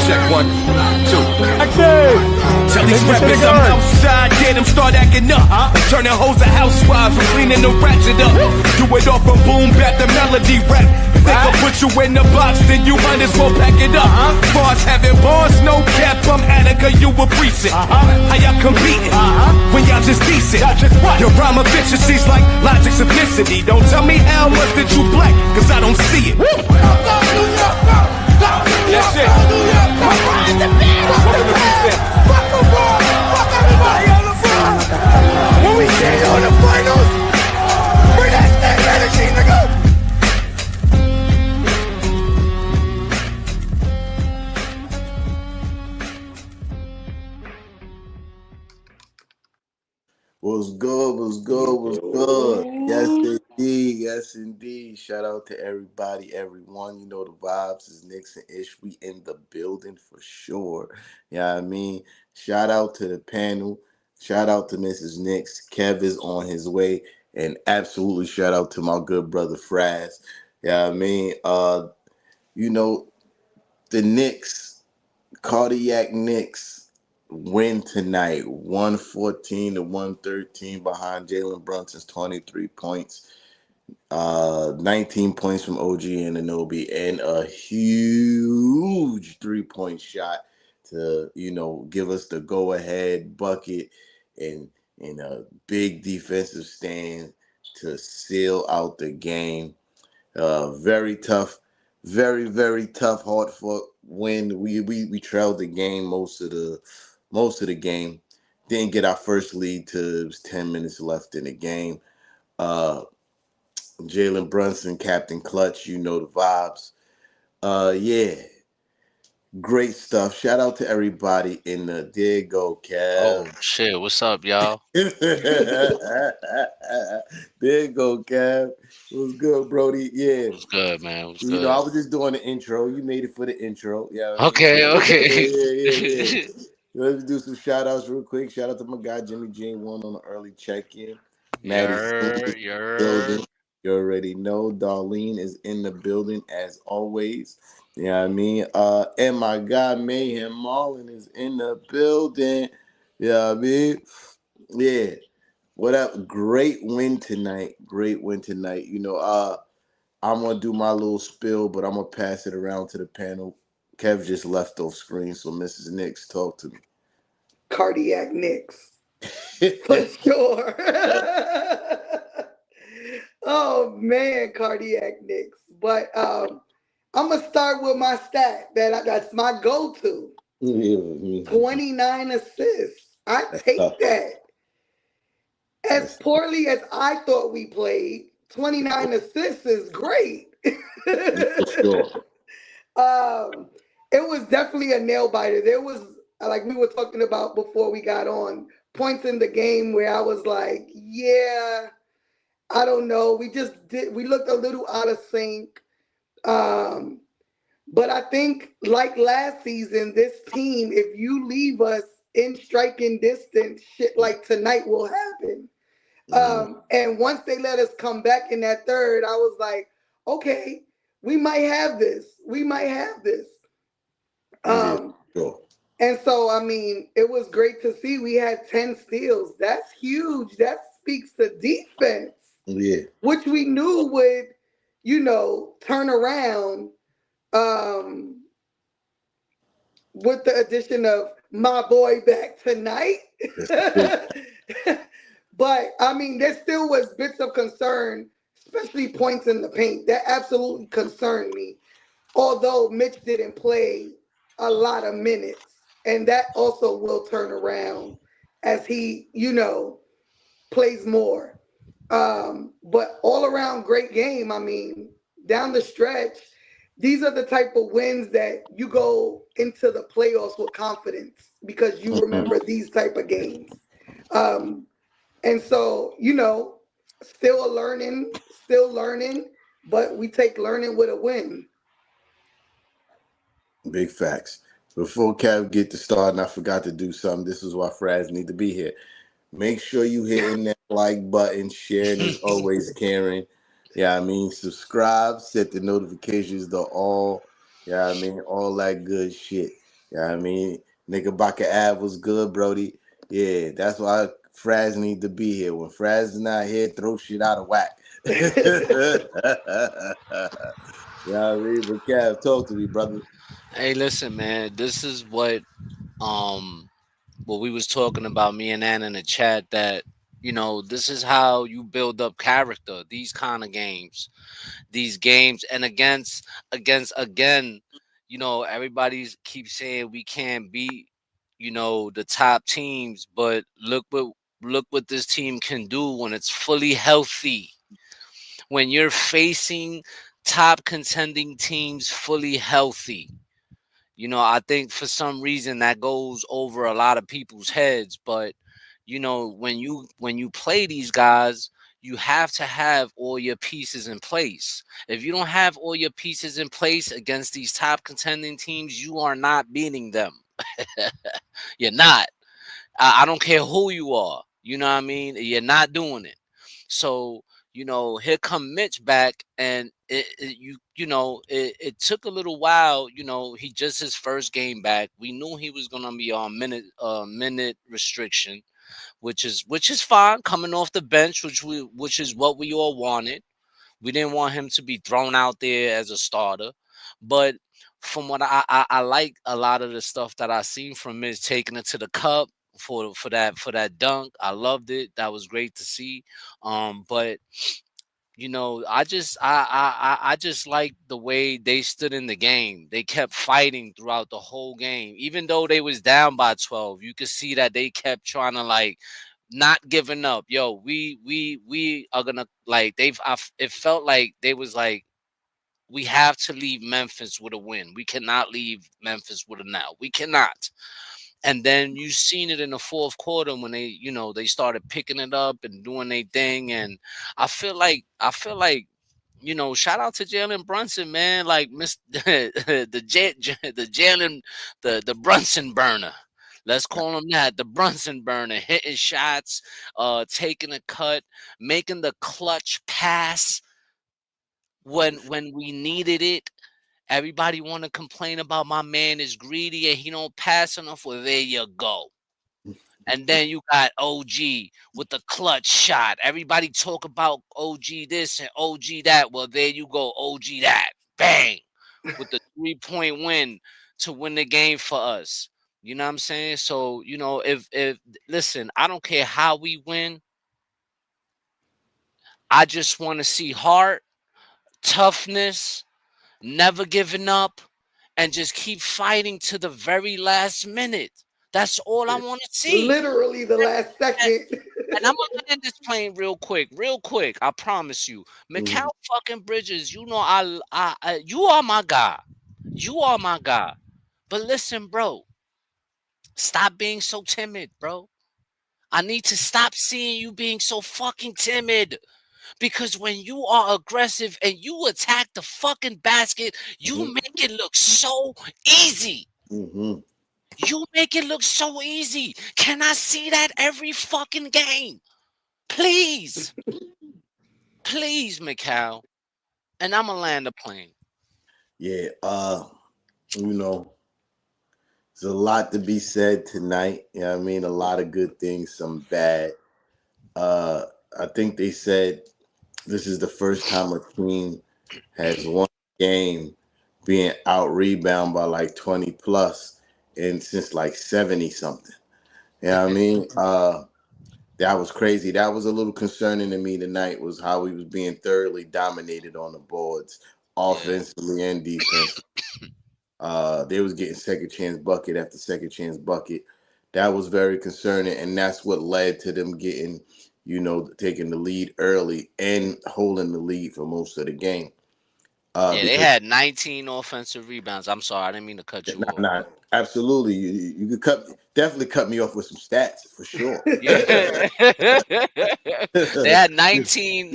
Check 1, 2. Action! Tell these rappers I'm outside, get them start acting up. Turning hoes to housewives and cleaning the ratchet up. Do it off from boom back to melody rap. If they can put you in the box, then you might as well pack it up. Bars having bars, no cap, I'm Attica, you a precinct. How y'all competing when y'all just decent? Your rhyme efficiency's like logic simplicity. Don't tell me how much that you black, cause I don't see it. That's it. Welcome to precinct. Fuck the ball! Fuck everybody on the front! When we see you in the finals, bring that same energy, nigga! What's good? What's good? What's good? Yes, indeed. Yes, indeed. Shout out to everybody, everyone. You know the vibes is Knicks and Ish. We in the building for sure. You know what I mean? Shout out to the panel. Shout out to Mrs. Knicks. Kev is on his way. And absolutely shout out to my good brother Fraz. You know what I mean? You know, the Knicks, Cardiac Knicks, win tonight, 114-113 behind Jalen Brunson's 23 points, 19 points from OG Anunoby, and a huge 3-point shot to, you know, give us the go-ahead bucket and a big defensive stand to seal out the game. Very tough, very, very tough, hard-fought win. We trailed the game most of the game. Didn't get our first lead till it was 10 minutes left in the game. Jalen Brunson, Captain Clutch, you know the vibes. Yeah, great stuff. Shout out to everybody in the there you go, Kev. Oh shit, what's up, y'all? There you go, Kev. What's good, Brody? Yeah. What's good, man? What's You good? know, I was just doing the intro. You made it for the intro. Yeah. Okay. Yeah. Let's do some shout outs real quick. Shout out to my guy Jimmy J1 on the early check-in. Maddie building. You already know Darlene is in the building as always. You know what I mean? And my guy Mayhem Marlin is in the building. You know what I mean? Yeah. What up? Great win tonight. You know, I'm gonna do my little spill, but I'm gonna pass it around to the panel. Kev just left off screen, so Mrs. Knicks, talk to me. Cardiac Knicks. For sure. Oh, man, Cardiac Knicks. But I'm going to start with my stat. That's my go-to. 29 assists. I take that. As poorly as I thought we played, 29 assists is great. For sure. It was definitely a nail biter. There was, like we were talking about before we got on, points in the game where I was like, yeah, I don't know. We looked a little out of sync. But I think like last season, this team, if you leave us in striking distance, shit like tonight will happen. And once they let us come back in that third, I was like, okay, we might have this. Sure. And so, I mean, it was great to see we had 10 steals. That's huge. That speaks to defense. Yeah. Which we knew would, you know, turn around with the addition of my boy back tonight. But, I mean, there still was bits of concern, especially points in the paint. That absolutely concerned me. Although Mitch didn't play a lot of minutes. And that also will turn around as he, you know, plays more. But all around great game. I mean, down the stretch, these are the type of wins that you go into the playoffs with confidence because you remember these type of games. And so, you know, still learning, but we take learning with a win. Big facts. Before Kev get to start, and I forgot to do something, this is why Fraz need to be here. Make sure you hitting that like button, sharing as always, Karen. Yeah, I mean, subscribe, set the notifications to all. Yeah, I mean, all that good shit. Yeah, I mean, Knickerbocker Ave was good, Brody. Yeah, that's why Fraz need to be here. When Fraz is not here, throw shit out of whack. Yeah, I mean, but Cav, talk to me, brother. Hey, listen, man. This is um what we was talking about, me and Ann in the chat, that this is how you build up character. These kind of games, these games, and against again, everybody's keeps saying we can't beat the top teams, but look what this team can do when it's fully healthy. When you're facing top contending teams fully healthy, I think for some reason that goes over a lot of people's heads. But when you play these guys, you have to have all your pieces in place. If you don't have all your pieces in place against these top contending teams, you are not beating them. You're not. I don't care who you are. You know what I mean? You're not doing it. So, here come Mitch back, and it took a little while. He just his first game back. We knew he was gonna be on minute restriction, which is fine coming off the bench, which is what we all wanted. We didn't want him to be thrown out there as a starter, but from what I like a lot of the stuff that I seen from Mitch, taking it to the cup for that dunk. I loved it. That was great to see. But I just like the way they stood in the game. They kept fighting throughout the whole game, even though they was down by 12. You could see that they kept trying to, like, not giving up. Yo, we are gonna, like, it felt like they was like, we have to leave Memphis with a win. We cannot leave Memphis with a now. We cannot. And then you seen it in the fourth quarter when they started picking it up and doing their thing. And I feel like shout out to Jalen Brunson, man. Like, Miss the Jalen, the Brunson burner. Let's call him that, the Brunson burner, hitting shots, taking a cut, making the clutch pass when we needed it. Everybody want to complain about my man is greedy and he don't pass enough. Well, there you go. And then you got OG with the clutch shot. Everybody talk about OG this and OG that. Well, there you go, OG that. Bang. With the 3-point win to win the game for us. You know what I'm saying? So, if listen, I don't care how we win. I just want to see heart, toughness, never giving up, and just keep fighting to the very last minute. That's all I want to see. Literally the last And, second. and I'm gonna land this plane real quick, real quick. I promise you, Mikal Mhm. fucking Bridges. You are my guy. You are my guy. But listen, bro, stop being so timid, bro. I need to stop seeing you being so fucking timid. Because when you are aggressive and you attack the fucking basket, you Mhm. make it look so easy. Mhm. You make it look so easy. Can I see that every fucking game? Please. Please, Mikal. And I'm going to land the plane. Yeah, you know, there's a lot to be said tonight. You know what I mean? A lot of good things, some bad. Uh, I think they said this is the first time a team has won a game being out rebound by like 20 plus and since like 70 something. You know what I mean? That was crazy. That was a little concerning to me tonight, was how he was being thoroughly dominated on the boards, Yeah. offensively and defensively. They was getting second chance bucket after second chance bucket. That was very concerning, and that's what led to them getting, taking the lead early and holding the lead for most of the game. Yeah, they Because had 19 offensive rebounds. I'm sorry, I didn't mean to cut you off. not absolutely, you could definitely cut me off with some stats for sure. Yeah. They had 19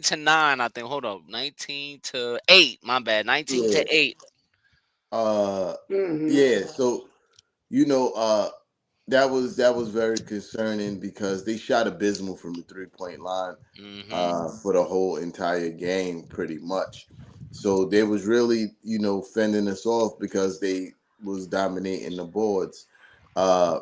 to 9, I think. Hold up. 19 to 8. My bad. 19 Yeah. to 8. Uh, Mhm. yeah. So you know, that was very concerning because they shot abysmal from the 3-point line Mhm. for the whole entire game, pretty much. So they was really, fending us off because was dominating the boards. Uh,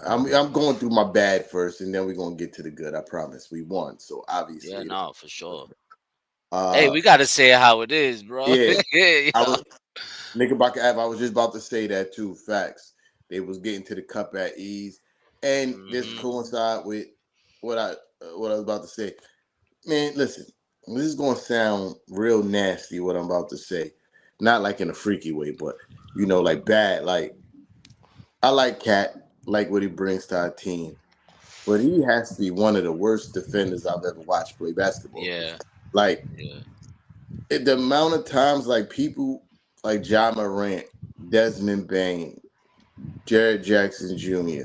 I'm going through my bad first, and then we're gonna get to the good. I promise. We won, so Yeah, obviously. no, for sure. Hey, Uh, we gotta say it how it is, bro. yeah, Yeah. I was Knickerbocker Ave. I was just about to say that too. Facts. They was getting to the cup at ease, and this Mhm. coincide with what I was about to say. Man, listen, this is gonna sound real nasty. What I'm about to say, not like in a freaky way, but like bad. Like I like Cat, like what he brings to our team, but he has to be one of the worst defenders I've ever watched play basketball. Yeah, Like yeah. the amount of times like people like John Morant, Desmond Bain, Jared Jackson Jr.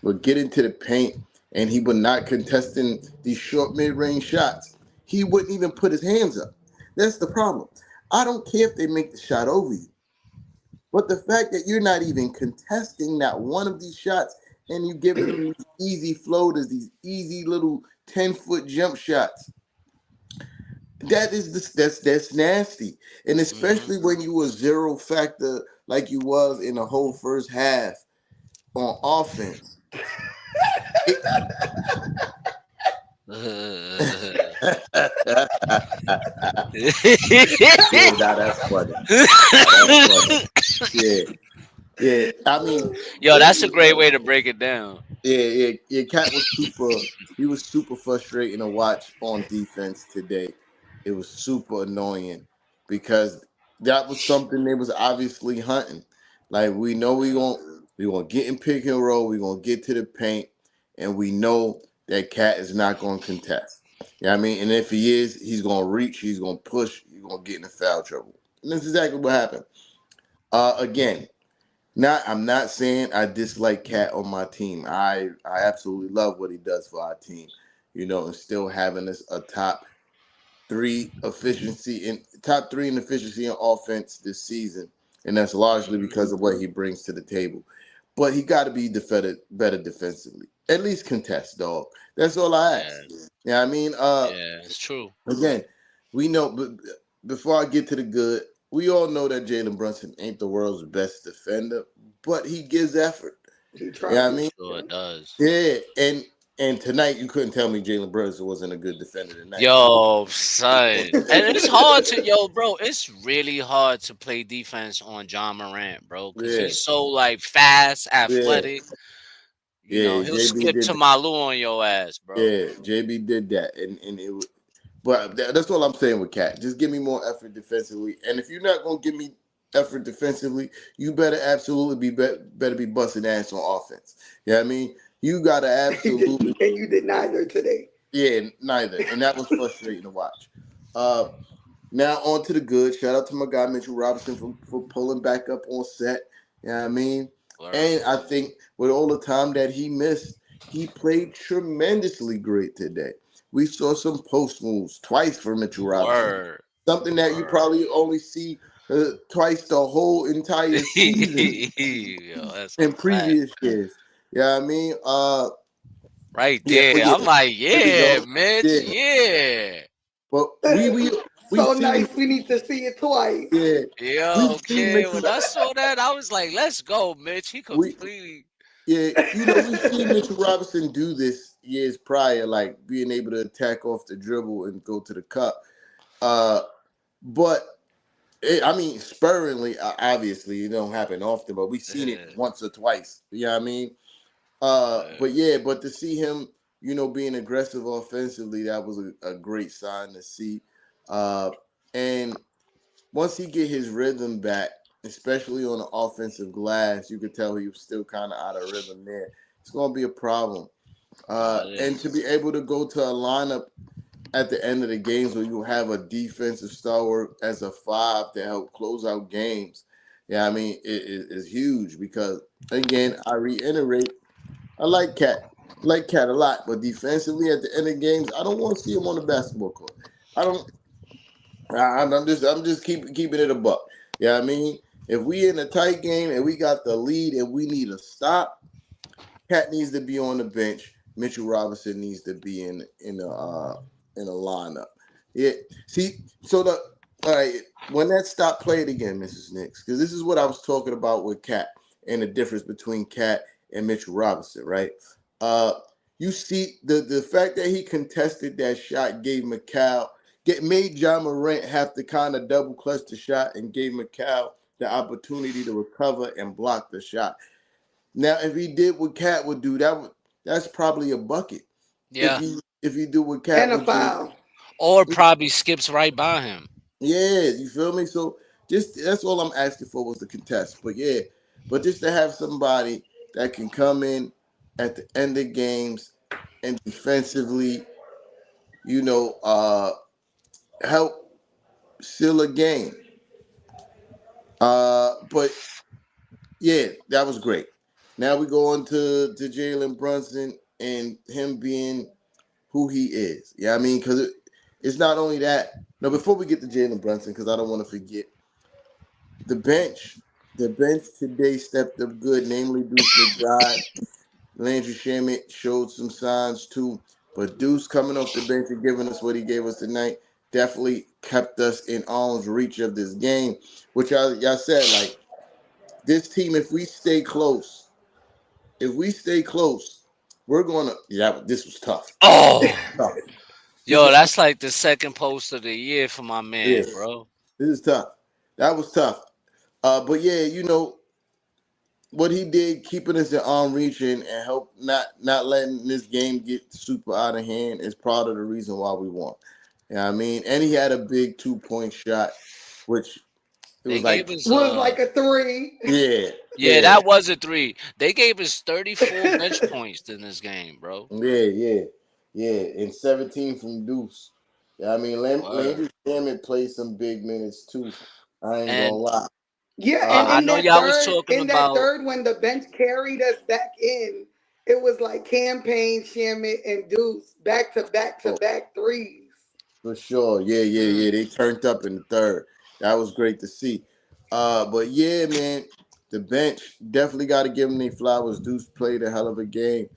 would get into the paint and he would not contesting these short mid-range shots. He wouldn't even put his hands up. That's the problem. I don't care if they make the shot over you. But the fact that you're not even contesting not one of these shots and you giving them these easy floaters, these easy little 10-foot jump shots, that's nasty. And Mhm. especially when you were zero factor like you was in the whole first half on offense. It, yeah, that's funny. That's funny. Yeah, yeah. I mean, Yo, that's a listen, great way to break it down. yeah. Cat was super. He was super frustrating to watch on defense today. It was super annoying because that was something they was obviously hunting. Like we know we gonna get in pick and roll. We gonna get to the paint, and we know that Cat is not gonna contest. You know what I mean? And if he is, he's gonna reach. He's gonna push. He's gonna get into foul trouble. And that's exactly what happened. Again, I'm not saying I dislike Cat on my team. I absolutely love what he does for our team. And still having us a top three in efficiency in offense this season, and that's largely Mhm. because of what he brings to the table. But he got to be better defensively. At least contest, dog. That's all I ask. Yeah, Yeah, I mean, yeah, it's true. again, we know. But before I get to the good, we all know that Jalen Brunson ain't the world's best defender, but he gives effort. He Yeah, I tries. mean, Sure it does. yeah, and tonight you couldn't tell me Jalen Brunson wasn't a good defender tonight. Yo, son. And it's hard to, yo, bro, it's really hard to play defense on John Morant, bro, because Yeah, he's so like fast, yeah, athletic. yeah. He'll JB skip did. to Malu on your ass, bro. Yeah, JB did that, and but that's all I'm saying with Cat. Just give me more effort defensively, and if you're not gonna give me effort defensively, you better absolutely better be busting ass on offense. Yeah, I mean, you gotta absolutely. And you did neither today. Yeah, neither, and that was frustrating to watch. Uh, Now on to the good. Shout out to my guy Mitchell Robinson for pulling back up on set. You know what I mean? Word. And I think with all the time that he missed, he played tremendously great today. We saw some post moves twice for Mitchell Robinson. Word. Something that you Word. probably only see twice the whole entire season Yo, that's a in fact. previous years. Yeah, I mean, Right yeah, but there. yeah, I'm like, there we yeah, go. Mitch, Yeah, yeah. but we So seen nice. We need to see it twice. yeah Yeah, we've seen okay. Mitchell When I saw that, I was like, let's go, Mitch. He we completely. Yeah, we've seen Mitchell Robinson do this years prior, like being able to attack off the dribble and go to the cup. Uh, but I mean, spurringly, obviously, it don't happen often, but we've seen it once or twice. You know what I mean? But yeah, but to see him, being aggressive offensively, that was a great sign to see. And once he get his rhythm back, especially on the offensive glass, you could tell he was still kind of out of rhythm there. It's going to be a problem. No, it And to is. be able to go to a lineup at the end of the games where you have a defensive stalwart as a five to help close out games, yeah, I mean, it is huge because, again, I reiterate, I like Cat a lot, but defensively at the end of games, I don't want to see him on the basketball court. I don't. I'm just keeping it a buck. Yeah, I mean, if we in a tight game and we got the lead and we need a stop, Cat needs to be on the bench. Mitchell Robinson needs to be in a lineup. Yeah. See, so All right, when that stop, play it again, Mrs. Knicks, because this is what I was talking about with Cat and the difference between Cat and Mitchell Robinson, right? Uh, you see the fact that he contested that shot gave Mikal made John Morant have to kind of double clutch the shot and gave Mikal the opportunity to recover and block the shot. Now, if he did what Cat would do, that's probably a bucket. Yeah. If you do what Cat And a would do, foul. Or probably skips right by him. yeah, you feel me? So just that's all I'm asking for was the contest. But yeah, but just to have somebody that can come in at the end of games and defensively, you know, help seal a game. But yeah, that was great. Now we go on to Jalen Brunson and him being who he is. Yeah, I mean, because it's not only that. No, before we get to Jalen Brunson, because I don't want to forget the bench. The bench today stepped up good, namely Deuce McBride. Landry Shamet showed some signs too. But Deuce coming off the bench and giving us what he gave us tonight definitely kept us in arm's reach of this game. Which y'all said, like, this team, if we stay close, we're gonna this was tough. Oh, Tough. This yo, was that's like the second post of the year for my yeah, man, bro. this is tough. That was tough. But yeah, you know, what he did, keeping us in arm reach and help not letting this game get super out of hand is part of the reason why we won. You know what I mean? And he had a big 2-point shot, which it They was gave like, us Was like a 3. yeah, yeah, yeah, that was a 3. They gave us 34 bench points in this game, bro. yeah, and 17 from Deuce. Yeah, I mean, Word. Landry Shamet played some big minutes too. I ain't gonna And lie. Yeah, and I know y'all was talking in that about third, when the bench carried us back in, it was like Campaign, Shamit, and Deuce back to back to Oh, back threes. for sure. Yeah, yeah, mm, yeah. They turned up in the third. That was great to see. But yeah, man, the bench definitely got to give them their flowers. Deuce played a hell of a game.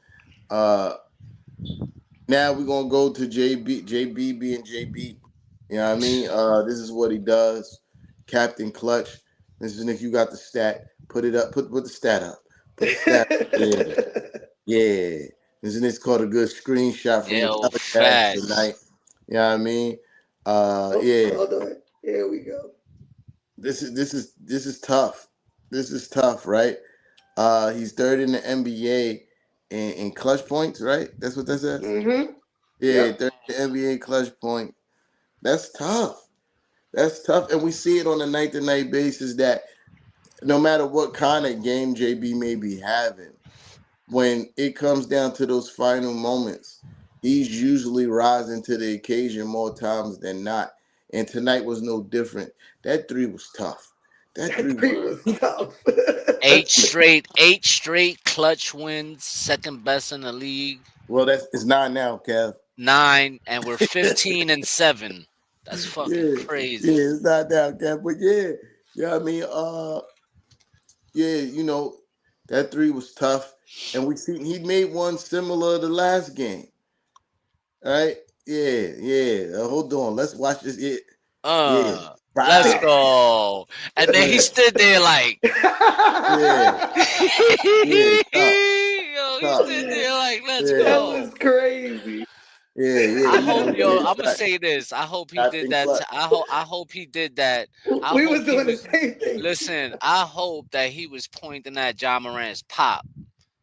Uh, now we're gonna go to JB being JB. You know what I mean? This is what he does. Captain Clutch. This is if you got the stat, put it up. Put the stat up. Put the stat. Yeah, yeah. Isn't this called a good screenshot from the yo, telecast facts. tonight? You know what I mean? Oh, Yeah. hold on. Here we go. This is tough. This is tough, right? He's third in the NBA in clutch points, right? That's what that says. Mm-hmm. Yeah, Yep. third in the NBA clutch point. That's tough. That's tough, and we see it on a night-to-night basis that no matter what kind of game JB may be having, when it comes down to those final moments, he's usually rising to the occasion more times than not. And tonight was no different. That three was tough. That That three was three was tough. Eight straight clutch wins, second best in the league. well. That's it's nine now, Kev. 9, and we're 15-7. That's fucking Yeah, crazy. yeah, it's not now, Kev. But yeah, yeah. I mean, yeah, you know, that three was tough, and we see he made one similar to last game. All right. Yeah, yeah. Hold on. Let's watch this. Yeah, yeah. Let's Wow. go. And then he Yeah, stood there like, yeah, yeah. Tough, yo, he tough. stood there like, let's Yeah, That was go. crazy. yeah, yeah. I You hope, know, yo, yeah. I'm gonna say this. I hope he did Captain that. Clutch. I hope he did that. I We hope was he doing the was. same thing. Listen, I hope that he was pointing at John Morant's pop.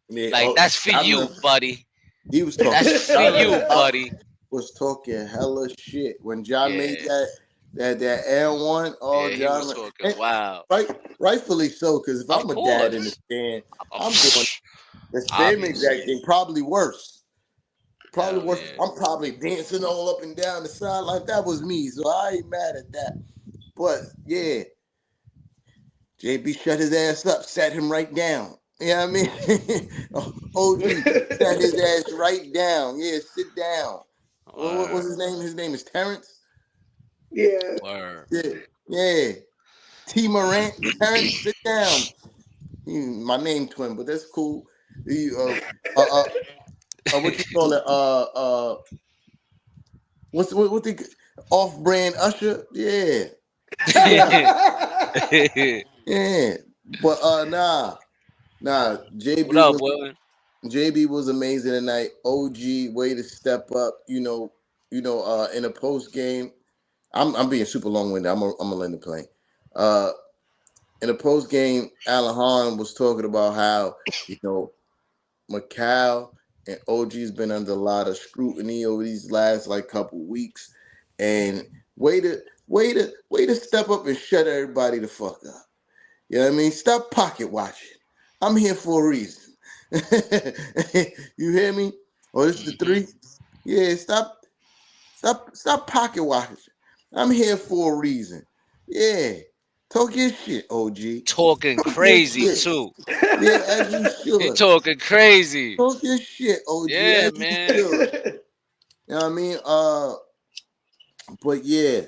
Yeah. Like, Oh, that's for you, buddy. he was talking. That's for you, buddy. Was talking hella shit when John made Yeah, that air one. Oh, yeah, he was John, talking and wow. right, rightfully so. Because if Of I'm a dad in the course. stand, I'm doing Of- the same exact Obviously. thing. Probably worse. Probably Hell worse. yeah. I'm probably dancing all up and down the side like that was me. So I ain't mad at that. But yeah, JB shut his ass up, sat him right down. You know what I mean? OG sat his ass right down. Yeah, sit down. What's Word. his name? His name is Terrence. Yeah. Word. Yeah, yeah. T. Morant, Terrence, sit down. My name twin, but that's cool. He, what you call it? What the off-brand Usher? Yeah, Yeah, but What JB up, was Will? amazing tonight. OG way to step up. In a post game, I'm being super long winded. I'm gonna let it play. Uh, in a post game, Alan Hahn was talking about how you know Mikal and OG's been under a lot of scrutiny over these last like couple weeks, and way to step up and shut everybody the fuck up. You know what I mean? Stop pocket watching. I'm here for a reason. You hear me? Oh, this is the Hmm. three. Yeah, stop pocket watching. I'm here for a reason. Yeah, talk your shit, OG. Talking Talk your crazy shit. too. Yeah, as you He should. talking crazy. Talk your shit, OG, Yeah, as you man. should. You know what I mean? But yeah,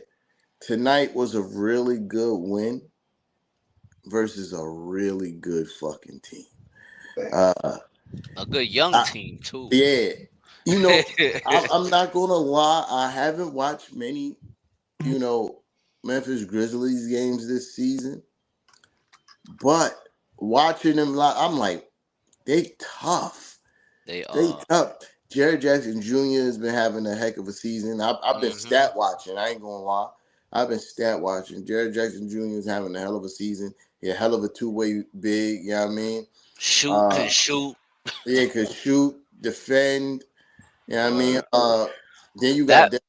tonight was a really good win versus a really good fucking team. Uh, A good young I, team too. yeah, you know, I'm not gonna lie. I haven't watched many, you know, Memphis Grizzlies games this season, but watching them live, I'm like, they tough. They They are. tough. Jared Jackson Jr. has been having a heck of a season. I've been Hmm. stat watching. I ain't gonna lie. I've been stat watching. Jared Jackson Jr. is having a hell of a season. He a hell of a two-way big. You know what I mean? Shoot, Uh, can shoot. yeah, could shoot, defend. You know what I mean? Word. Then you got That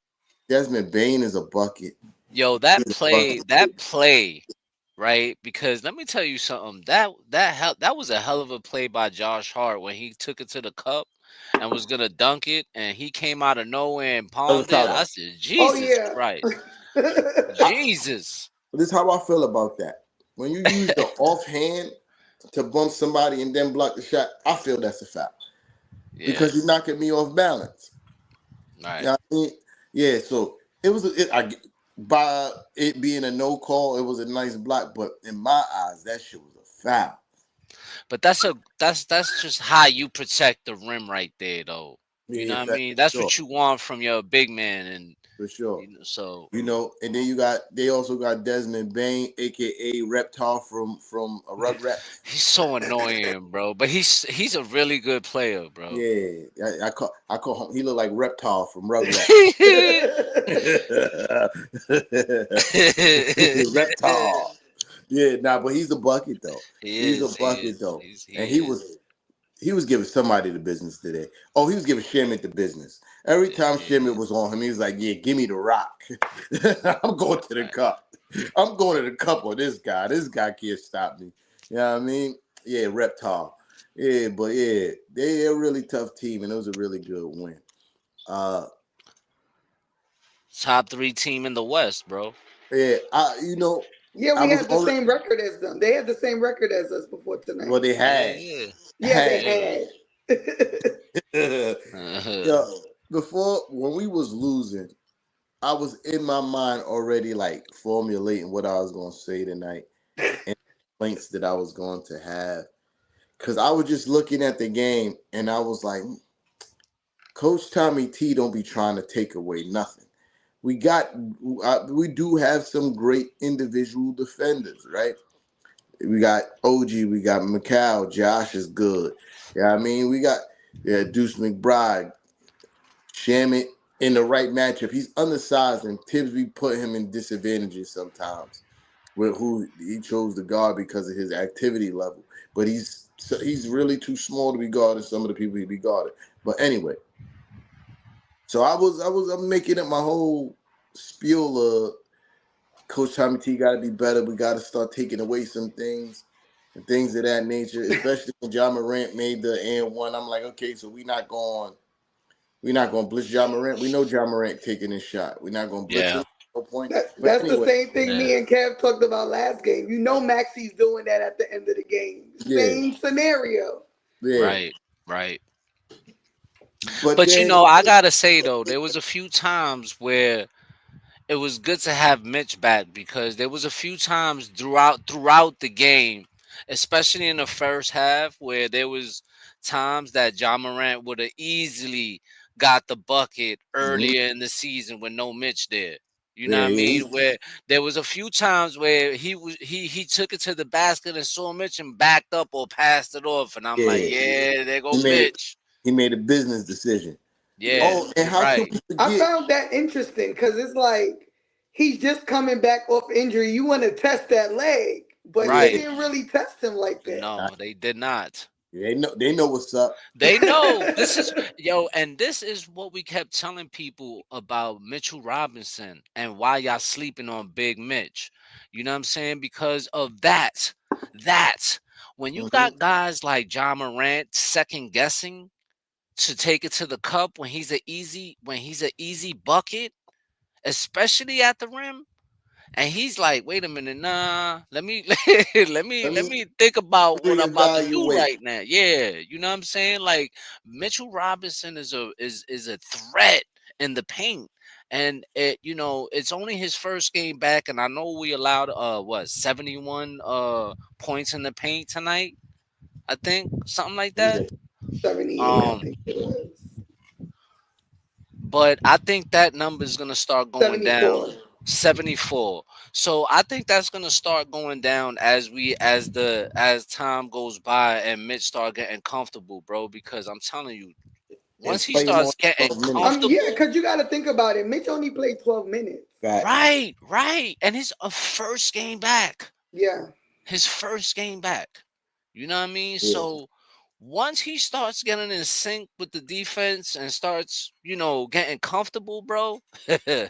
Desmond Bain is a bucket. yo, that He's a bucket. play, that play, right? Because let me tell you something. That was a hell of a play by Josh Hart when he took it to the cup and was gonna dunk it, and he came out of nowhere and That was a palmed it. foul I though. said, Oh Jesus yeah. Christ, I, Jesus. this is how I feel about that. When you use the offhand to bump somebody and then block the shot, I feel that's a foul Yeah, because you're knocking me off balance. You right. know what I mean? Yeah, so it was by it being a no call, it was a nice block, but in my eyes, that shit was a foul. But that's just how you protect the rim right there, though. You know Yeah, what I for mean? That's sure, what you want from your big man, and for sure. so And then they also got Desmond Bain, aka Reptar from a Rugrats. he's so annoying, bro. But he's a really good player, bro. Yeah, I call him. He looked like Reptar from Rugrats. he Reptar. Yeah, nah, but he's a bucket though. He's a is, he bucket is, though, and he he is. was giving somebody the business today. Oh, he was giving Shamit the business. Every time Shamit Yeah, was on him, he was like, "Yeah, give me the rock. I'm going to the right. cup. I'm going to the cup on this guy. This guy can't stop me." You know what I mean? Yeah, Reptar. Yeah, but yeah, they're a really tough team, and it was a really good win. Uh, Top three team in the West, bro. yeah, Yeah, I we was had the already same record as them. They had the same record as us before tonight. well, they had Yeah, Yeah, they had. yeah. had. Yeah, before when we was losing, I was in my mind already like formulating what I was gonna say tonight and points that I was going to have. Cause I was just looking at the game and I was like, Coach Tommy T don't be trying to take away nothing. We do have some great individual defenders, right? We got OG, we got Mikal, Josh is good. Yeah, I mean, we got Deuce McBride, Shamit in the right matchup. He's undersized, and Tibbs we put him in disadvantages sometimes with who he chose to guard because of his activity level. But he's really too small to be guarding some of the people he be guarding. But anyway, so I'm making it my whole spiel of Coach Tommy T got to be better. We got to start taking away some things and things of that nature. Especially when John Morant made the and one. I'm like, okay, so we're not going to blitz John Morant. We know John Morant taking his shot. We're not going to blitz Yeah, him. No point. But That's the anyway, same thing yeah, me and Kev talked about last game. You know Maxi's doing that at the end of the game. yeah, Same scenario. yeah. right, right. But But then, I gotta say though, there was a few times where it was good to have Mitch back because there was a few times throughout the game, especially in the first half, where there was times that John Morant would have easily got the bucket mhm, earlier in the season with no Mitch there. You know what I mean? Where there was a few times where he took it to the basket and saw Mitch and backed up or passed it off, and I'm like, yeah, there go Mitch. He made a business decision. Yeah. Oh, and how could we forget? I found that interesting because it's like he's just coming back off injury. You want to test that leg, but they didn't really test him like that. No, they did not. They know what's up. They know this is and this is what we kept telling people about Mitchell Robinson and why y'all sleeping on Big Mitch. You know what I'm saying? Because of that. When you got guys like Ja Morant second guessing to take it to the cup when he's an easy bucket, especially at the rim. And he's like, wait a minute, nah. Let me think about what I'm about to do right now. Yeah, you know what I'm saying? Like Mitchell Robinson is a threat in the paint. And it's only his first game back, and I know we allowed 71 points in the paint tonight. I think something like that. 78, I think it was. But I think that number is gonna start going 74. down. 74. So I think that's gonna start going down as time goes by and Mitch start getting comfortable, bro. Because I'm telling you, once he starts getting comfortable, yeah, because you got to think about it. Mitch only played 12 minutes. Right, and his first game back. Yeah, his first game back. You know what I mean? Yeah. So once he starts getting in sync with the defense and starts, getting comfortable, bro. Yeah.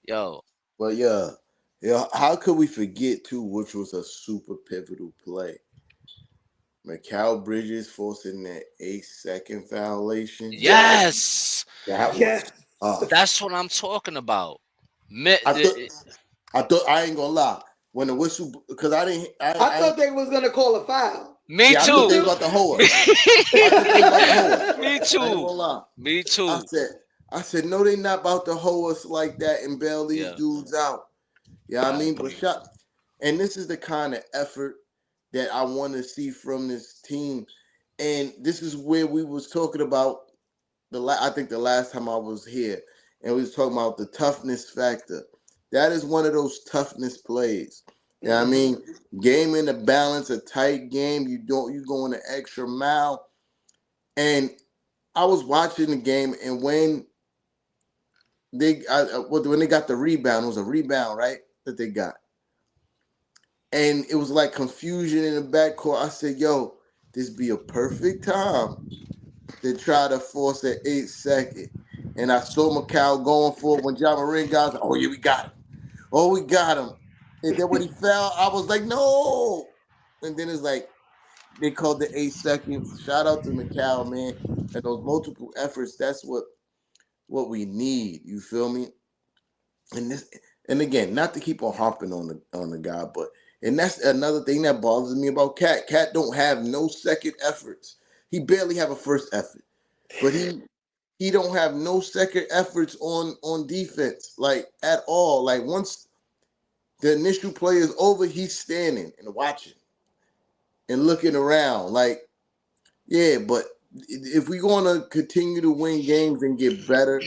Yo. But yeah, how could we forget too, which was a super pivotal play? Mikal Bridges forcing that 8-second violation. Yes. Yes. That's what I'm talking about. I thought I ain't gonna lie. When the whistle, because I thought they was gonna call a foul. Me too. I thought they about the hold. Me too. Me too. I said, no, they not about to hold us like that and bail these dudes out. Yeah, I mean, but and this is the kind of effort that I want to see from this team. And this is where we was talking about I think the last time I was here, and we was talking about the toughness factor. That is one of those toughness plays. You know what I mean? Game in the balance, a tight game. You go in an extra mile. And I was watching the game, and when they got the rebound, it was a rebound, right? That they got. And it was like confusion in the backcourt. I said, yo, this be a perfect time to try to force an 8-second. And I saw Mikal going for it when Ja Morant got like, oh, yeah, we got him. Oh, we got him. And then when he fell, I was like, no. And then it's like, they called the 8 seconds. Shout out to Mikal, man. And those multiple efforts, that's what we need. You feel me? And again, not to keep on harping on the guy, but and that's another thing that bothers me about Cat. Cat don't have no second efforts. He barely have a first effort. But he don't have no second efforts on defense, like at all. Like once the initial play is over, he's standing and watching and looking around. Like, yeah, but if we're going to continue to win games and get better,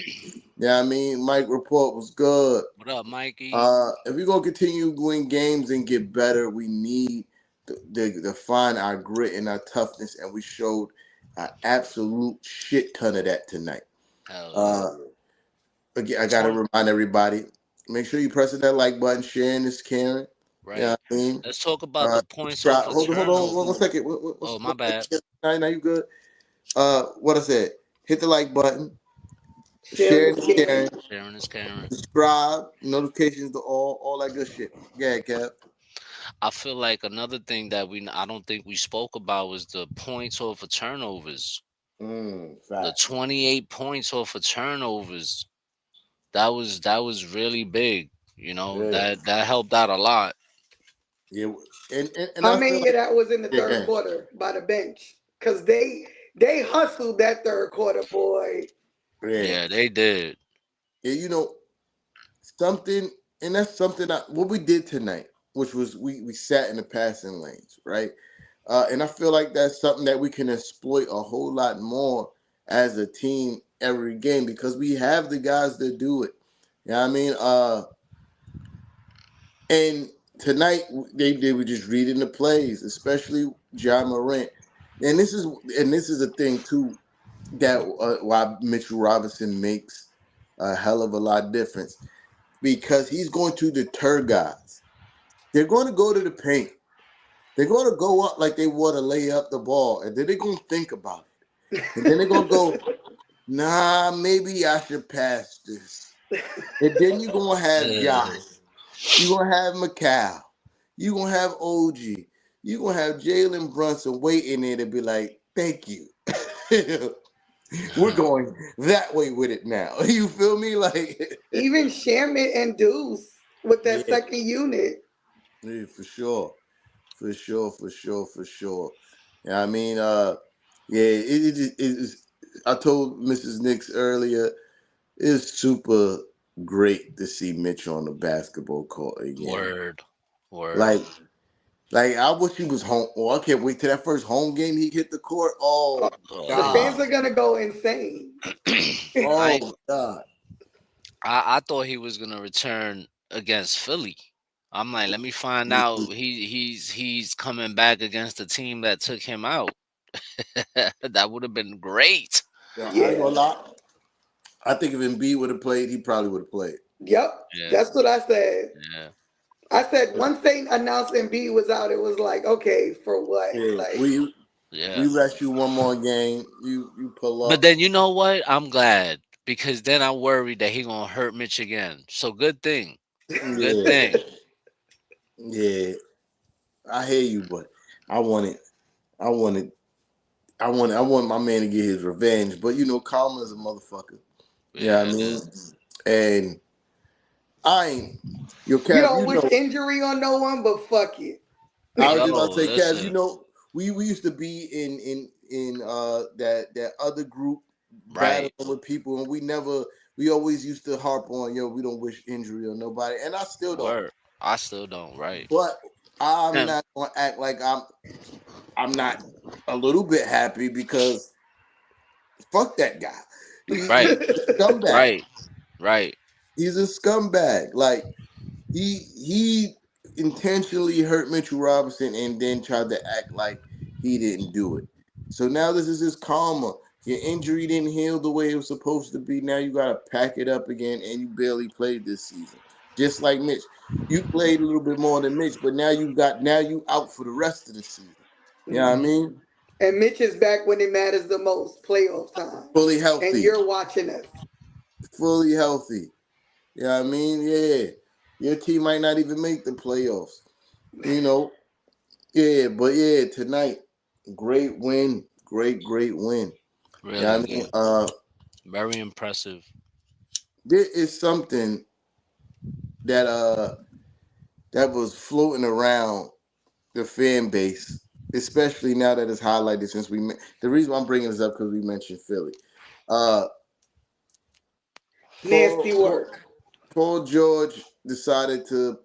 I mean, Mike report was good. What up, Mikey? If we're going to continue to win games and get better, we need to find our grit and our toughness, and we showed an absolute shit ton of that tonight. Again, I got to remind everybody, make sure you press that like button, sharing this, caring. Right. You know what I mean? Let's talk about the points. Hold on 1 second. My bad. Now you good. What I said, hit the like button. Sharing is caring. Subscribe, notifications to all that good shit. Yeah, Cap. I feel like another thing that I don't think we spoke about was the points off of turnovers. The 28 points off of turnovers. That was really big. That helped out a lot. Yeah, and how many of that was in the third quarter by the bench? Because they hustled that third quarter, boy. Yeah, they did. Yeah, something, and that's something what we did tonight, which was we sat in the passing lanes, right? And I feel like that's something that we can exploit a whole lot more as a team every game because we have the guys that do it. You know what I mean? And tonight they were just reading the plays, especially John Morant. And this is a thing too that why Mitchell Robinson makes a hell of a lot of difference because he's going to deter guys. They're going to go to the paint. They're going to go up like they want to lay up the ball, and then they're going to think about it. And then they're going to go, nah, maybe I should pass this. And then you're going to have Josh. You're going to have Mikal. You're going to have OG. You're going to have Jalen Brunson waiting there to be like, thank you. We're going that way with it now. You feel me? Like even Shamit and Deuce with that second unit. Yeah, for sure. For sure. Yeah, I mean, it is. I told Mrs. Nix earlier, it's super great to see Mitch on the basketball court again. Word. Like I wish he was home. Oh, I can't wait till that first home game he hit the court. Oh, The fans are gonna go insane. Oh God. I thought he was gonna return against Philly. I'm like, let me find out he's coming back against the team that took him out. That would have been great. I ain't gonna lie. I think if Embiid would have played, he probably would have played. Yep, that's what I said. Yeah. I said once they announced Embiid was out, it was like, okay, for what? Yeah, Like, we rest you one more game. You pull up. But then you know what? I'm glad because then I worried that he gonna hurt Mitch again. So good thing. Good thing. Yeah, I hear you, but I want my man to get his revenge. But you know, Karma is a motherfucker. Yeah, I mean, and I ain't. You don't wish injury on no one, but fuck it. I was just about to say, Kaz, you know, we used to be in that other group battling with people, and we always used to harp on, we don't wish injury on nobody, and I still don't. I still don't, right? But I'm not gonna act like I'm not a little bit happy because fuck that guy. He's a scumbag. Right. He's a scumbag. Like he intentionally hurt Mitchell Robinson and then tried to act like he didn't do it. So now this is his karma. Your injury didn't heal the way it was supposed to be. Now you got to pack it up again, and you barely played this season. Just like Mitch. You played a little bit more than Mitch, but now you out for the rest of the season. You know what I mean? And Mitch is back when it matters the most, playoff time. Fully healthy. And you're watching us. Fully healthy. You know what I mean? Yeah. Your team might not even make the playoffs. You know? Yeah, but tonight, great win. Great win. Really, you know what I mean? Very impressive. There is something that was floating around the fan base, especially now that it's highlighted since the reason why I'm bringing this up because we mentioned Philly. Nasty work. Paul George decided to,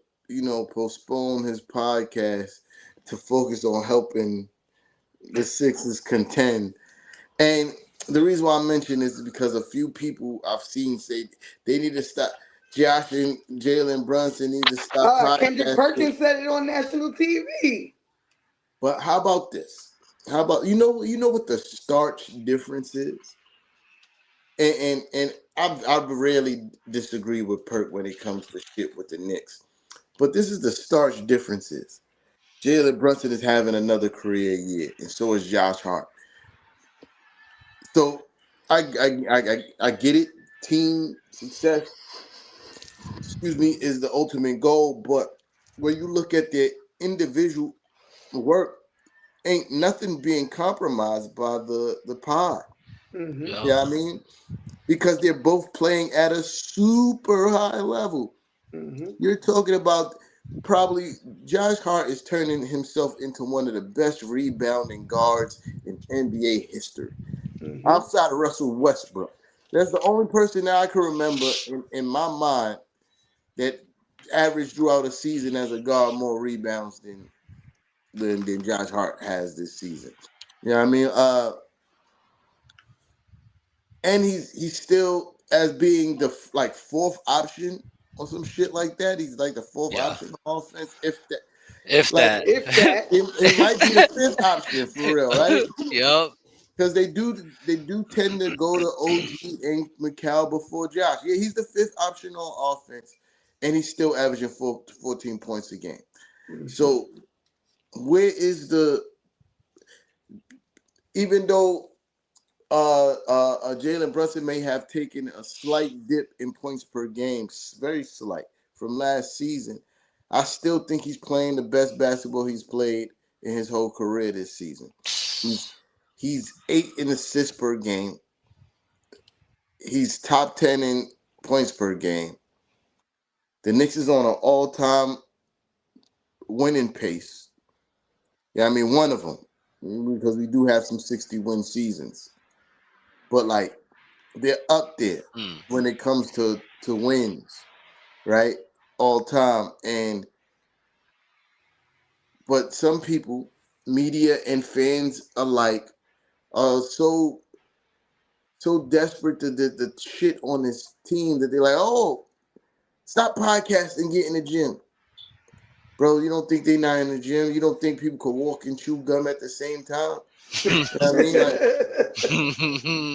postpone his podcast to focus on helping the Sixers contend. And the reason why I mention this is because a few people I've seen say they need to stop. Josh and Jalen Brunson need to stop. Kendrick Perkins said it on national TV. But how about this? How about you know what the starch difference is? And I rarely disagree with Perk when it comes to shit with the Knicks. But this is the starch differences. Jalen Brunson is having another career year, and so is Josh Hart. So I get it. Team success, is the ultimate goal. But when you look at their individual work, ain't nothing being compromised by the pod. Mm-hmm. Yeah, you know what I mean? Because they're both playing at a super high level. Mm-hmm. You're talking about probably Josh Hart is turning himself into one of the best rebounding guards in NBA history. Mm-hmm. Outside of Russell Westbrook. That's the only person that I can remember in my mind that averaged throughout a season as a guard more rebounds than Josh Hart has this season. You know what I mean? And he's still as being the like fourth option or some shit like that. He's like the fourth Yeah, option on offense. If that, if like, that. If that. it might be the fifth option for real, right? Yup. Because they do tend to go to OG and Mikal before Josh. Yeah, he's the fifth option on offense, and he's still averaging 14 points a game. So where is the even though Jalen Brunson may have taken a slight dip in points per game, very slight from last season, I still think he's playing the best basketball he's played in his whole career this season. He's 8 in assists per game. He's top 10 in points per game. The Knicks is on an all-time winning pace. Yeah, I mean, one of them, because we do have some 60-win seasons. But, like, they're up there when it comes to wins, right? All time. But some people, media and fans alike, are so desperate to shit on this team that they're like, oh, stop podcasting, get in the gym. Bro, you don't think they're not in the gym? You don't think people could walk and chew gum at the same time? You know what I mean?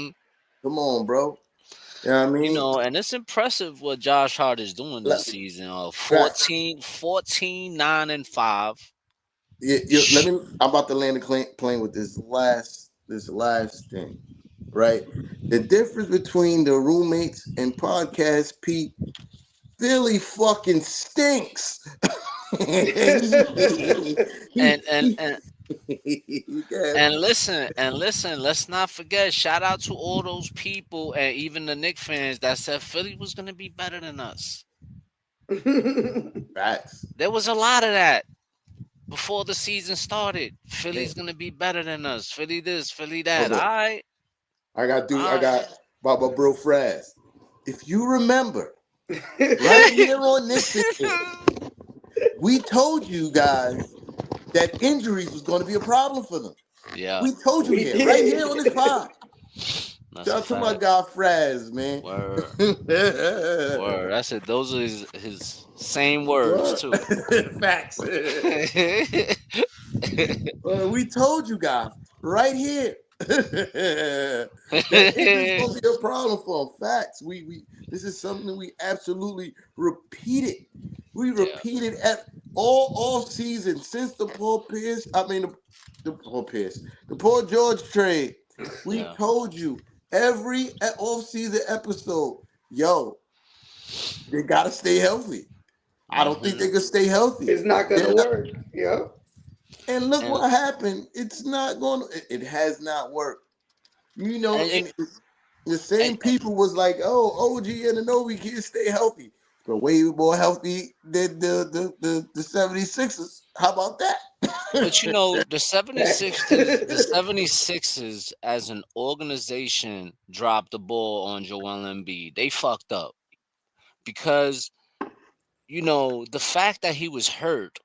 Like, come on, bro. You know what I mean? You know, and it's impressive what Josh Hart is doing this season. 14, 9 and 5. Yeah, I'm about to land the plane with this last thing, right? The difference between the roommates and podcast Pete, Philly fucking stinks. And listen, let's not forget, shout out to all those people and even the Knicks fans that said Philly was gonna be better than us. Facts. There was a lot of that before the season started. Philly's gonna be better than us. Philly this, Philly that. All right. I got Baba Bro Fraz. If you remember, right here on this shit, we told you guys that injuries was going to be a problem for them. Yeah. We told you here, right here on this pod. Shout out to my guy Fraz, man. Word. Word. That's it. Those are his same words, too. Facts. We told you guys right here. That injuries gonna be a problem for them. Facts. We this is something we absolutely repeated. We repeated at all season since the Paul George trade. We told you every off-season episode, yo, they gotta stay healthy. I don't think they can stay healthy. It's not gonna work. Yeah. And look what happened. It's not going to, it has not worked. You know, and the same people was like, oh, OG Anunoby can't stay healthy. But way more healthy than the 76ers. How about that? But you know, the 76ers as an organization dropped the ball on Joel Embiid. They fucked up. Because, you know, the fact that he was hurt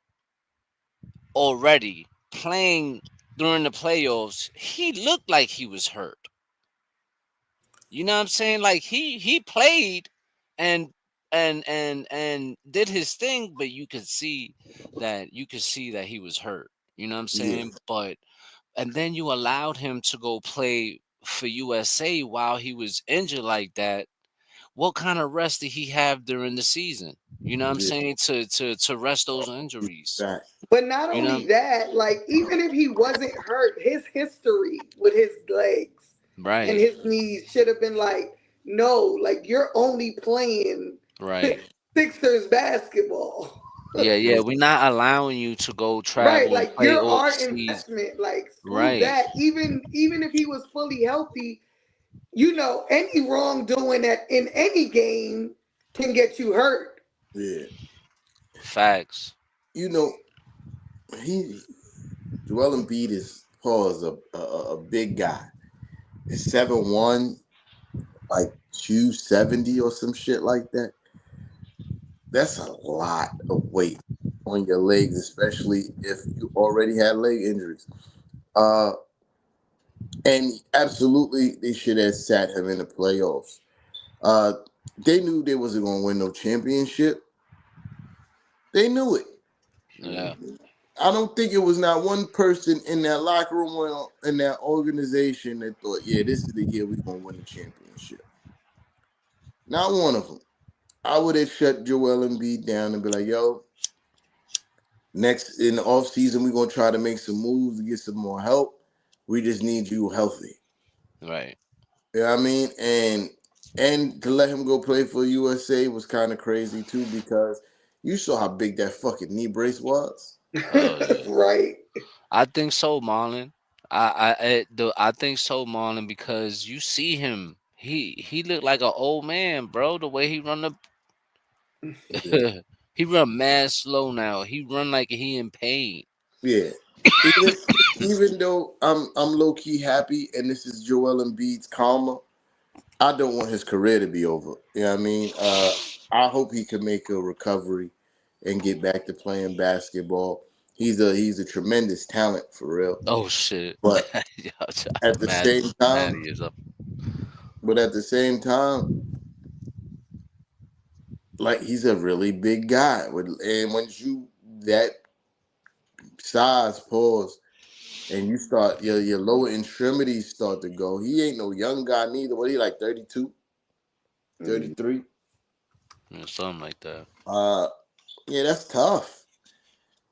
already playing during the playoffs, he looked like he was hurt. You know what I'm saying? Like he played and did his thing, but you could see that he was hurt. You know what I'm saying? Yeah. But and then you allowed him to go play for USA while he was injured like that. What kind of rest did he have during the season? You know what I'm saying? To rest those injuries. But not only that, like even if he wasn't hurt, his history with his legs and his knees should have been like, no, like you're only playing Sixers basketball. Yeah, we're not allowing you to go travel. Right, like you're our investment. Like that. Even if he was fully healthy, you know, any wrongdoing that in any game can get you hurt. Yeah. Facts. You know, Joel Embiid is a big guy. It's 7'1", like 270 or some shit like that. That's a lot of weight on your legs, especially if you already had leg injuries. And absolutely, they should have sat him in the playoffs. They knew they wasn't gonna win no championship. They knew it. Yeah. I don't think it was not one person in that locker room or in that organization that thought, yeah, this is the year we're gonna win the championship. Not one of them. I would have shut Joel Embiid down and be like, yo, next in the offseason, we're gonna try to make some moves to get some more help. We just need you healthy. Right. You know what I mean? And to let him go play for USA was kind of crazy too, because you saw how big that fucking knee brace was. Right. I think so, Marlon. I think so, Marlon, because you see him. He looked like an old man, bro. The way he run Yeah. the he run mad slow now. He run like he in pain. Yeah. Even though I'm low key happy, and this is Joel Embiid's karma, I don't want his career to be over. You know what I mean? I hope he can make a recovery and get back to playing basketball. He's a tremendous talent for real. Oh shit! But at the Mad, same mad time, he is up. like he's a really big guy. And once you that size pause and you start your lower extremities start to go. He ain't no young guy neither. What he like 32, 33? Yeah, something like that. Yeah, that's tough.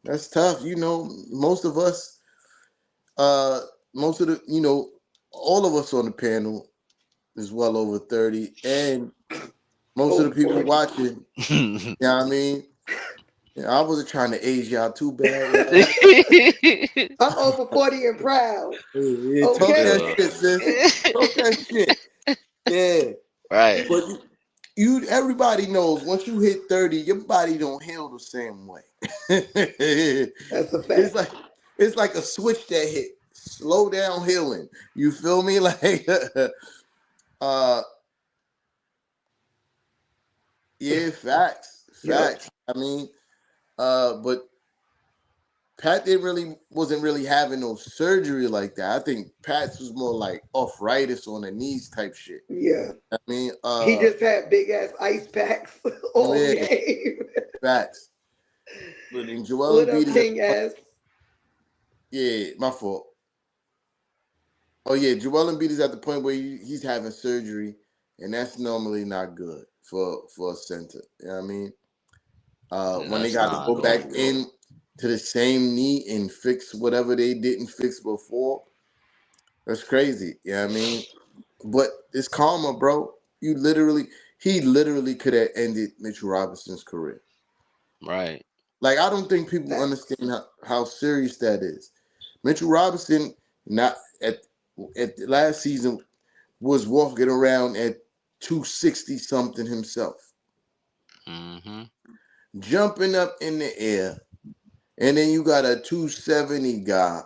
That's tough. You know, most of us, most of the, all of us on the panel is well over 30, and most of the people watching, you know what I mean? Yeah, I wasn't trying to age y'all too bad. I'm over 40 and proud. Yeah, talk Okay. that shit, sis. Talk that shit. Yeah. Right. But everybody knows once you hit 30, your body don't heal the same way. That's a fact. It's like a switch that hit. Slow down healing. You feel me? Like yeah, facts. Facts. I mean, but Pat wasn't really having no surgery like that. I think Pat's was more like arthritis on the knees type shit. Yeah. I mean, he just had big ass ice packs all game. Facts. But in Joel What Embiid up, King ass? Yeah, my fault. Oh yeah, Joel Embiid is at the point where he's having surgery, and that's normally not good for a center. You know what I mean? When they got to go back in to the same knee and fix whatever they didn't fix before, that's crazy. You know what I mean? But it's karma, bro. He literally could have ended Mitchell Robinson's career. Right. Like, I don't think people understand how serious that is. Mitchell Robinson, not at the last season, was walking around at 260 something himself, jumping up in the air, and then you got a 270 guy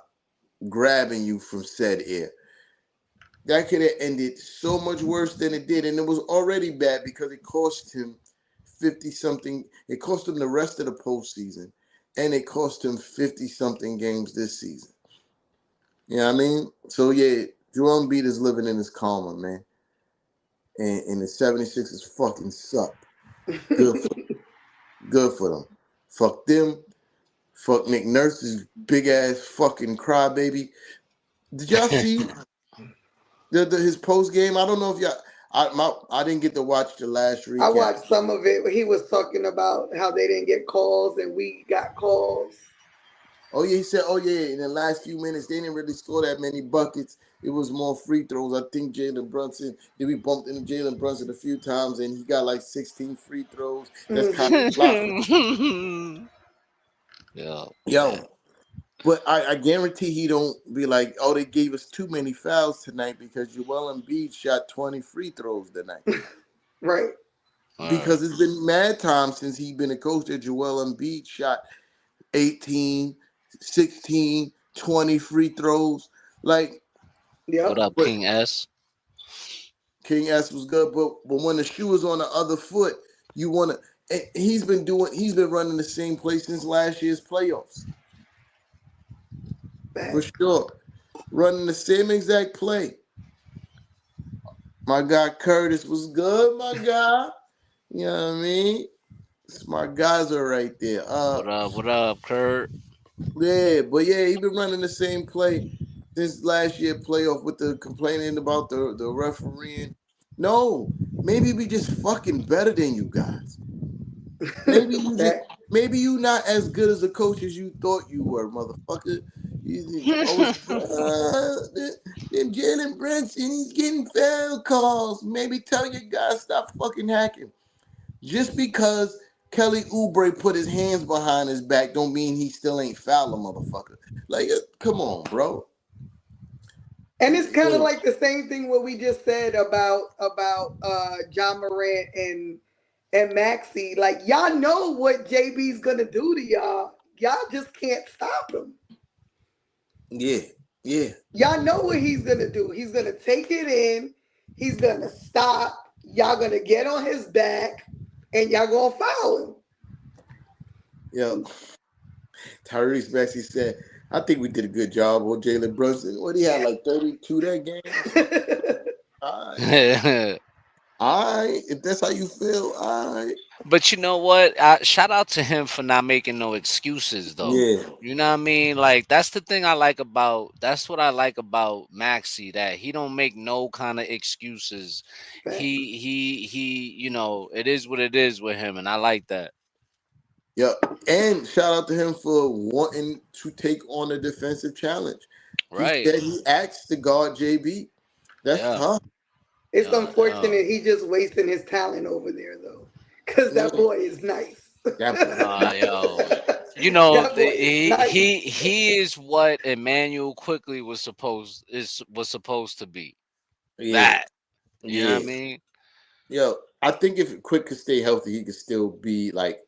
grabbing you from said air. That could have ended so much worse than it did, and it was already bad because it cost him 50 something. It cost him the rest of the postseason, and it cost him 50 something games this season. You know what I mean? So yeah, Joel Embiid is living in his karma, man. And the 76ers fucking suck. Good for them. Fuck them. Fuck Nick Nurse's big ass fucking crybaby. Did y'all see his post game? I don't know if y'all. I didn't get to watch the last recap. I watched some of it. He was talking about how they didn't get calls and we got calls. Oh yeah, he said, oh yeah, in the last few minutes they didn't really score that many buckets. It was more free throws. I think Jalen Brunson, we bumped into Jalen Brunson a few times and he got like 16 free throws. That's kind of Yo. But I guarantee he don't be like, oh, they gave us too many fouls tonight because Joel Embiid shot 20 free throws tonight. Right. Because it's been mad time since he's been a coach that Joel Embiid shot 18, 16, 20 free throws. Like, what up, King S? King S was good, but when the shoe is on the other foot, you want to. He's been running the same play since last year's playoffs. For sure. Running the same exact play. My guy Curtis was good, my guy. You know what I mean? Smart guys are right there. What up? What up, Kurt? Yeah, but yeah, he been running the same play since last year playoff with the complaining about the refereeing. No, maybe we just fucking better than you guys. Maybe you not as good as a coach as you thought you were, motherfucker. You always then Jalen Brunson, he's getting foul calls. Maybe tell your guys stop fucking hacking. Just because Kelly Oubre put his hands behind his back don't mean he still ain't foul a motherfucker. Like, come on, bro. And it's kind of like the same thing what we just said about John Morant and Maxey. Like, y'all know what JB's gonna do to y'all. Y'all just can't stop him. Yeah. Y'all know what he's gonna do. He's gonna take it in. He's gonna stop. Y'all gonna get on his back, and y'all gonna foul him. Yo, Tyrese Maxey said, I think we did a good job on Jalen Brunson. What he had, like 32 that game? All right. If that's how you feel, all right. But you know what? Shout out to him for not making no excuses, though. Yeah. You know what I mean? Like, that's the thing I like about. That's what I like about Maxey. That he don't make no kind of excuses. He. You know, it is what it is with him, and I like that. Yeah, and shout out to him for wanting to take on a defensive challenge. Right. He said he asked to guard JB. That's tough. It's unfortunate he just wasting his talent over there, though, because that boy is nice. You know, he is what Emmanuel Quickly was supposed to be. Yeah. You know what I mean? Yo, I think if Quick could stay healthy, he could still be like.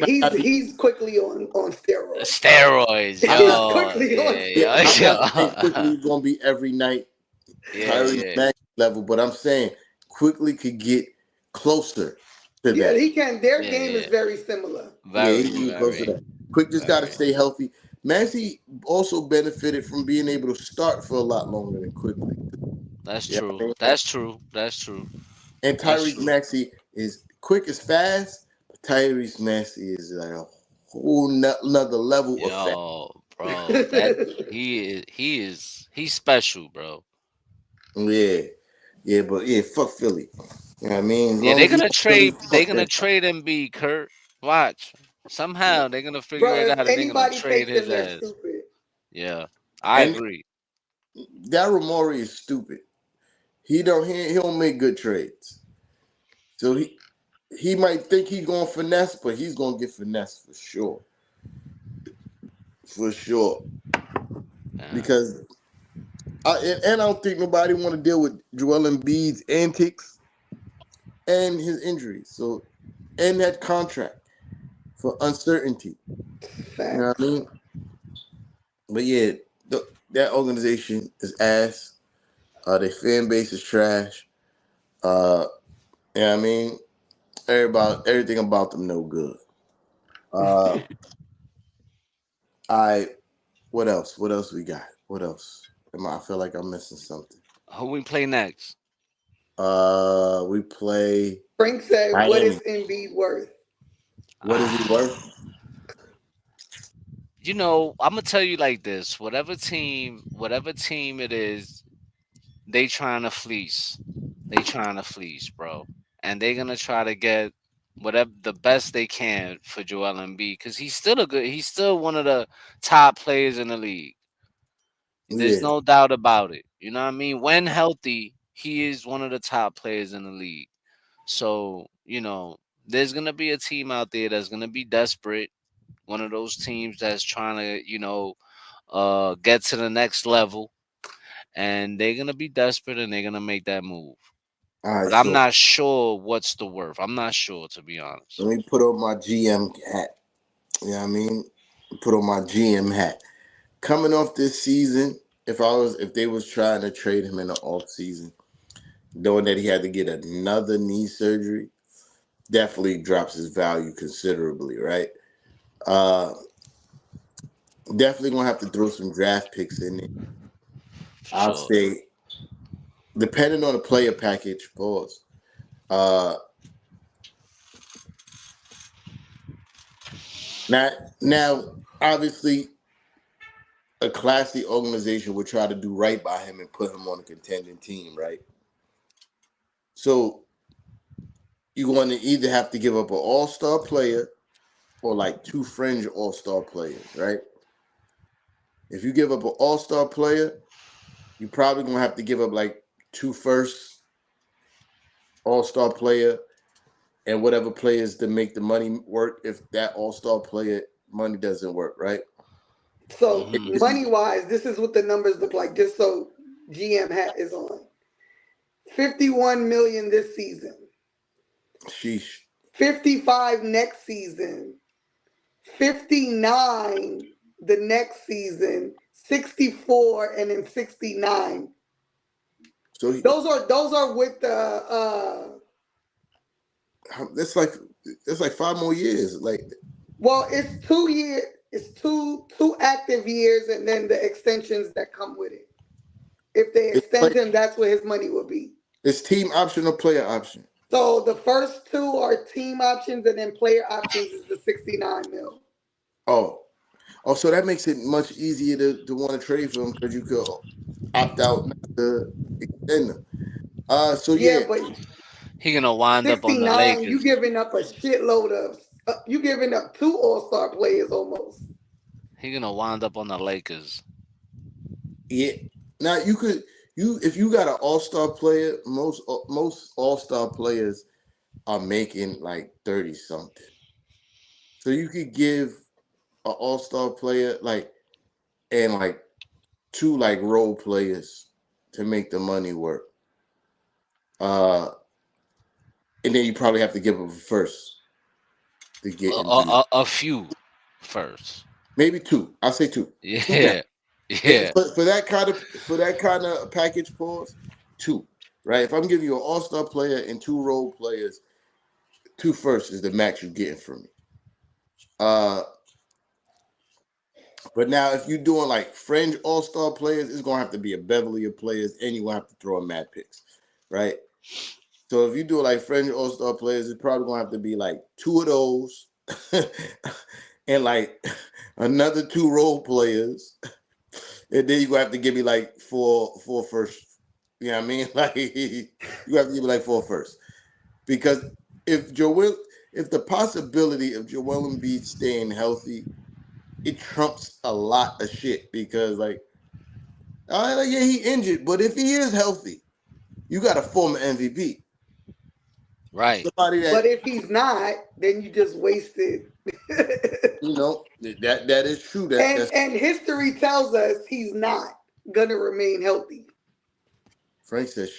He's quickly on steroids. Steroids, yo. Quickly gonna be every night. Max level, but I'm saying Quickly could get closer to that. Yeah, he can. Their game is very similar. He can get closer to that. Quick just got to stay healthy. Maxey also benefited from being able to start for a lot longer than Quickly. That's true. That's true. And Tyrese Maxey is quick as fast. Tyrese Maxey is like a whole another level of fast. Bro, he's special, bro. Yeah, but fuck Philly. You know what I mean? They're gonna trade Embiid, Kurt. Watch. Somehow they're gonna figure it out and they're gonna trade his ass. Stupid. Yeah. I agree. Daryl Morey is stupid. He don't make good trades. So he might think he's going to finesse, but he's going to get finesse for sure. For sure. Because I don't think nobody want to deal with Joel Embiid's antics and his injuries. So, and that contract for uncertainty. You know what I mean? But yeah, that organization is ass. Their fan base is trash. You know what I mean? Everything about them no good. What else? What else we got? What else? I feel like I'm missing something. Who we play next? We play. Frank said, Miami. "What is Embiid worth? What is he worth?" You know, I'm gonna tell you like this: whatever team it is, they trying to fleece. They trying to fleece, bro, and they're gonna try to get whatever the best they can for Joel Embiid because he's still one of the top players in the league. There's no doubt about it. You know what I mean? When healthy, he is one of the top players in the league. So, you know, there's going to be a team out there that's going to be desperate. One of those teams that's trying to, you know, get to the next level. And they're going to be desperate and they're going to make that move. But I'm not sure what's the worth. I'm not sure, to be honest. Let me put on my GM hat. You know what I mean? Put on my GM hat. Coming off this season, if they was trying to trade him in the off season, knowing that he had to get another knee surgery, definitely drops his value considerably, right? Definitely gonna have to throw some draft picks in there. I'll say depending on the player package, pause. Uh, now, obviously, a classy organization would try to do right by him and put him on a contending team, right? So you're going to either have to give up an all-star player or like 2 fringe all-star players, right? If you give up an all-star player, you're probably going to have to give up like 2 first all-star player and whatever players to make the money work if that all-star player money doesn't work, right? So money-wise, this is what the numbers look like, just so GM hat is on. 51 million this season. Sheesh. 55 next season. 59 the next season. 64 and then 69. So those are with the that's like 5 more years. Like, well, it's 2 years. It's two active years, and then the extensions that come with it. If they extend him, that's where his money will be. It's team option or player option. So the first 2 are team options, and then player options is the 69 mil. Oh, so that makes it much easier to want to trade for him because you could opt out not to extend them. So yeah, but he gonna wind up on the Lakers. You giving up a shitload of. You giving up 2 all-star players almost. He gonna wind up on the Lakers. Yeah. Now if you got an all-star player, most all-star players are making like 30 something. So you could give an all-star player and 2 role players to make the money work. And then you probably have to give them a first to get a few first. Maybe 2. I'll say 2. Yeah. 2 yeah. For that kind of package, pause, 2. Right? If I'm giving you an all-star player and 2 role players, 2 first is the max you're getting from me. But now if you're doing fringe all-star players, it's gonna have to be a Beverly of players, and you're gonna have to throw in mad picks, right? So if you do fringe all-star players, it's probably gonna have to be 2 of those and another 2 role players. And then you're gonna have to give me 4 first. You know what I mean? You have to give me 4 first. Because if the possibility of Joel Embiid staying healthy, it trumps a lot of shit. Because yeah, he injured, but if he is healthy, you got a former MVP. Right. But if he's not, then you just wasted. That is true. And history tells us he's not gonna remain healthy. Frank says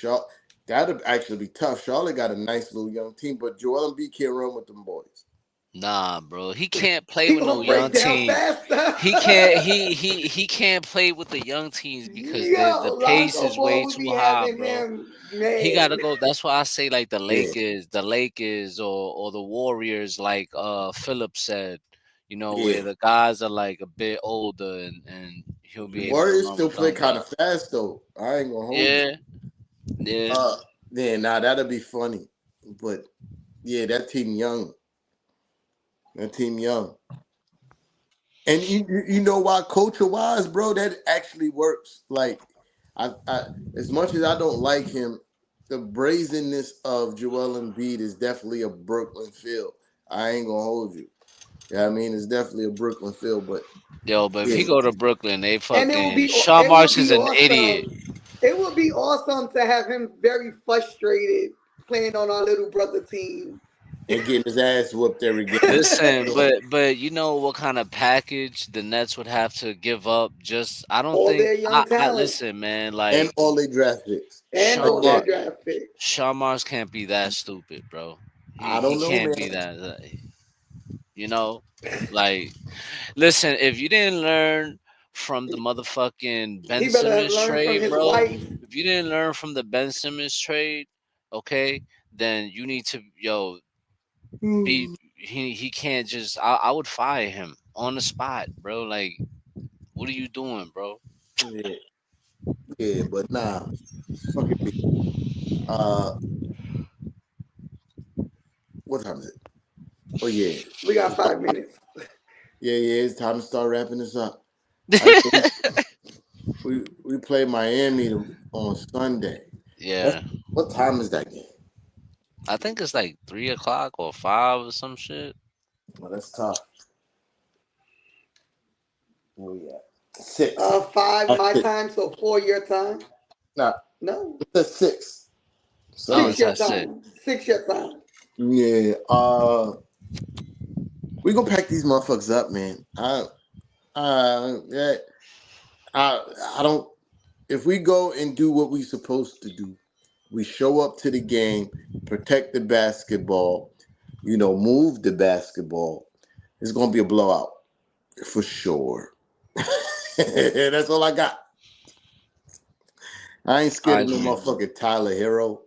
that'd actually be tough. Charlotte got a nice little young team, but Joel Embiid can't run with them boys. Nah, bro, he can't play with no young team. He can't. He can't play with the young teams because the pace is way too high, bro. He gotta go. That's why I say the Lakers, or the Warriors, like Philip said. Where the guys are a bit older and he'll be able Warriors to run still play kind of fast though. I ain't gonna hold you. Yeah. That'll be funny, but yeah, that team young. And you know why, culture wise, bro, that actually works. I as much as I don't like him, the brazenness of Joel Embiid is definitely a Brooklyn feel. I ain't gonna hold you. Yeah, I mean, it's definitely a Brooklyn feel, but if he go to Brooklyn, they fucking Sean Marks is an idiot. It would be awesome to have him very frustrated playing on our little brother team. And getting his ass whooped every game. Listen, but you know what kind of package the Nets would have to give up? I don't think. Their young talent. Listen, man, and all their draft picks. Sean Mars can't be that stupid, bro. I don't know, can't man. be that. Listen, if you didn't learn from the motherfucking Ben Simmons trade, bro. If you didn't learn from the Ben Simmons trade, okay, then you need to he can't just I would fire him on the spot, bro. What are you doing, bro? Yeah, but nah. Fucking B. Uh, what time is it? Oh yeah, We got 5 minutes. yeah. It's time to start wrapping this up. I think we play Miami on Sunday. Yeah, What time is that game? I think it's like 3 o'clock or 5 or some shit. Well, that's tough. Where we at? 6. 5 At my 6. time, so 4 your time. Nah, No, it's at 6. Oh, six Sunday. it's your at six. time. 6 your time. Yeah. We gonna pack these motherfuckers up, man. Yeah. I don't. If we go and do what we supposed to do, we show up to the game, protect the basketball, move the basketball. It's gonna be a blowout for sure. That's all I got. I ain't I scared of no agree. motherfucking Tyler Hero.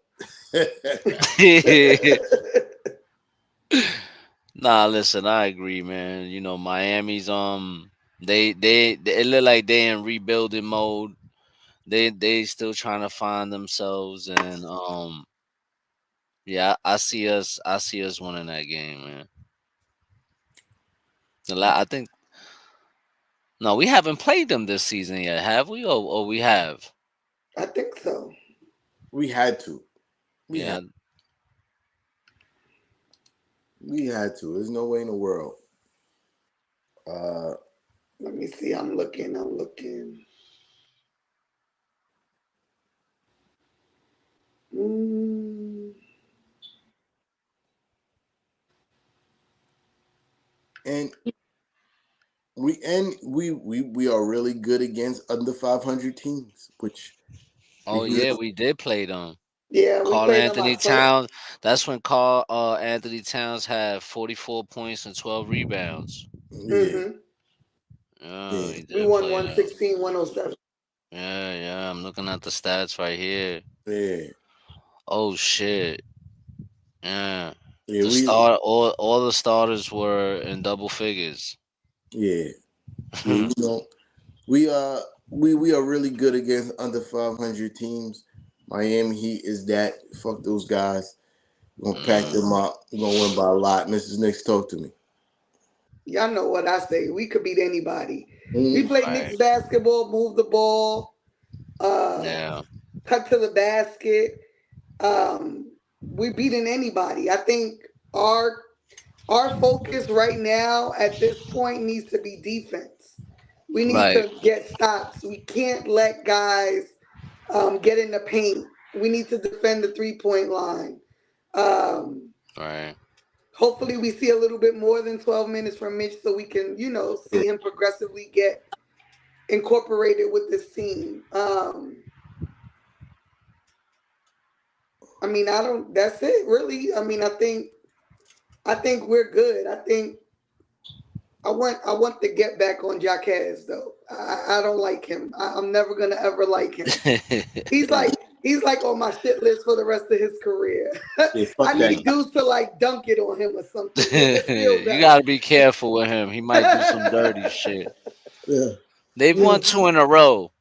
Nah, listen, I agree, man. Miami's they it look like they in rebuilding mode. They still trying to find themselves, and yeah, I see us winning that game, man. I think no, we haven't played them this season yet, have we? Or we have? I think so. We had to. We Yeah, had. We had to. There's no way in the world. Uh, Let me see. I'm looking. Mm, and we are really good against under 500 teams, which we oh really yeah, we did play them. yeah, we Carl played them Anthony our first. Towns. That's when Carl Anthony Towns had 44 points and 12 rebounds. yeah, Mm-hmm. Yeah, yeah, we We did won play them. 116, 107. Yeah. I'm looking at the stats right here. yeah, Oh shit. Yeah. yeah. The start all the starters were in double figures. Yeah, yeah. We are really good against under 500 teams. Miami Heat is that. Fuck those guys. We're gonna pack them up. We're gonna win by a lot. Mrs. Knicks, talk to me. Y'all know what I say. We could beat anybody. We Mm, play Right. Knicks basketball, move the ball, uh, Yeah. cut to the basket. We beating anybody. I think our our focus right now at this point needs to be defense. We need Right. to get stops. We can't let guys get in the paint. We need to defend the 3-point line. Um, Right. Hopefully, we see a little bit more than 12 minutes from Mitch so we can, yeah, see him progressively get incorporated with this team. I mean, I don't. That's it, really. I mean, I think we're good. I want to get back on Jaquez though. I don't like him. I'm never gonna ever like him. He's like he's like on my shit list for the rest of his career. yeah. I Fuck that need guy. dudes to like dunk it on him or something to just feel You better. gotta be careful with him. He might do some dirty shit. Yeah. They've Yeah. won two in a row.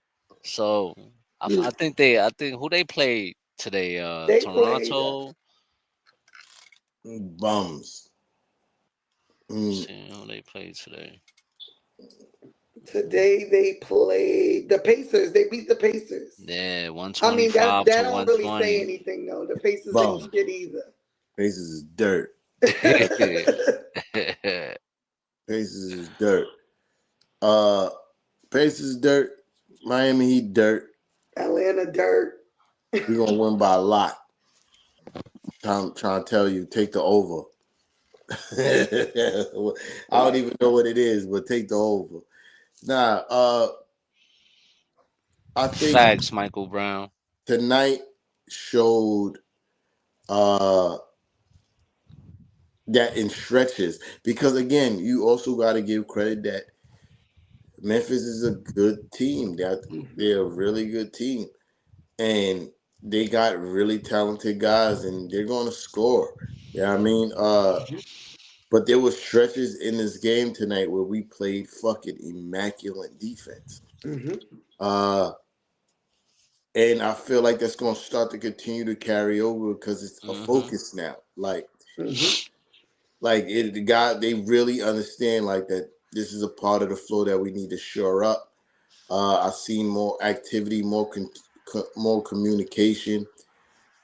So I think who they played today? They played Toronto. Bums. Let's Mm, see who they played today. today. They played the Pacers. They beat the Pacers. Yeah, I mean that 125 to that don't really say 120. anything though. The Pacers ain't bum. shit either. Faces is dirt. Faces is dirt. Uh, Faces is dirt. Miami Heat dirt. Atlanta dirt. We're gonna win by a lot. I'm trying to tell you, take the over. I don't even know what it is, but take the over. Nah, I think Facts, Michael Brown. tonight showed uh that in stretches because again, you also got to give credit that Memphis is a good team. They're a really good team, and they got really talented guys, and they're going to score. Yeah, I mean, but there was stretches in this game tonight where we played fucking immaculate defense. Mm-hmm. Uh, And I feel like that's going to start to continue to carry over because it's a Mm-hmm. focus now. Like, Mhm. they really understand like that this is a part of the flow that we need to shore up. I've seen more activity, more communication.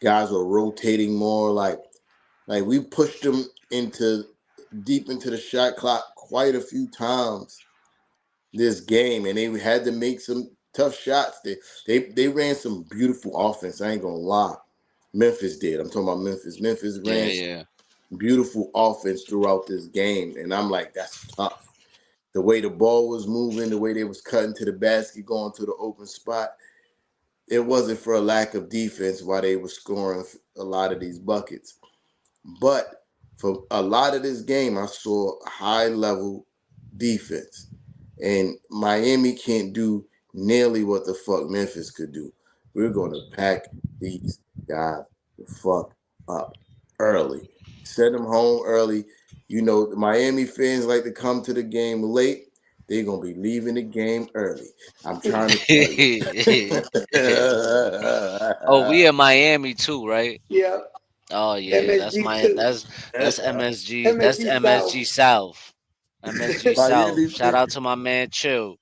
Guys were rotating more. Like we pushed them into deep into the shot clock quite a few times this game, and they had to make some tough shots. They ran some beautiful offense. I ain't gonna lie. Memphis did. I'm talking about Memphis. Memphis Yeah, ran yeah. beautiful offense throughout this game, and I'm like, that's tough. The way the ball was moving, the way they was cutting to the basket, going to the open spot, it wasn't for a lack of defense why they were scoring a lot of these buckets. But for a lot of this game, I saw high level defense. And Miami can't do nearly what the fuck Memphis could do. We're going to pack these guys the fuck up early. Send them home early. You know, the Miami fans like to come to the game late. They're going to be leaving the game early. I'm trying to tell you. Oh, we in Miami too, right? Yeah. Oh yeah, that's MSG my too. that's MSG. That's MSG MSG South. South. MSG South. Miami, Shout out to my man Chill,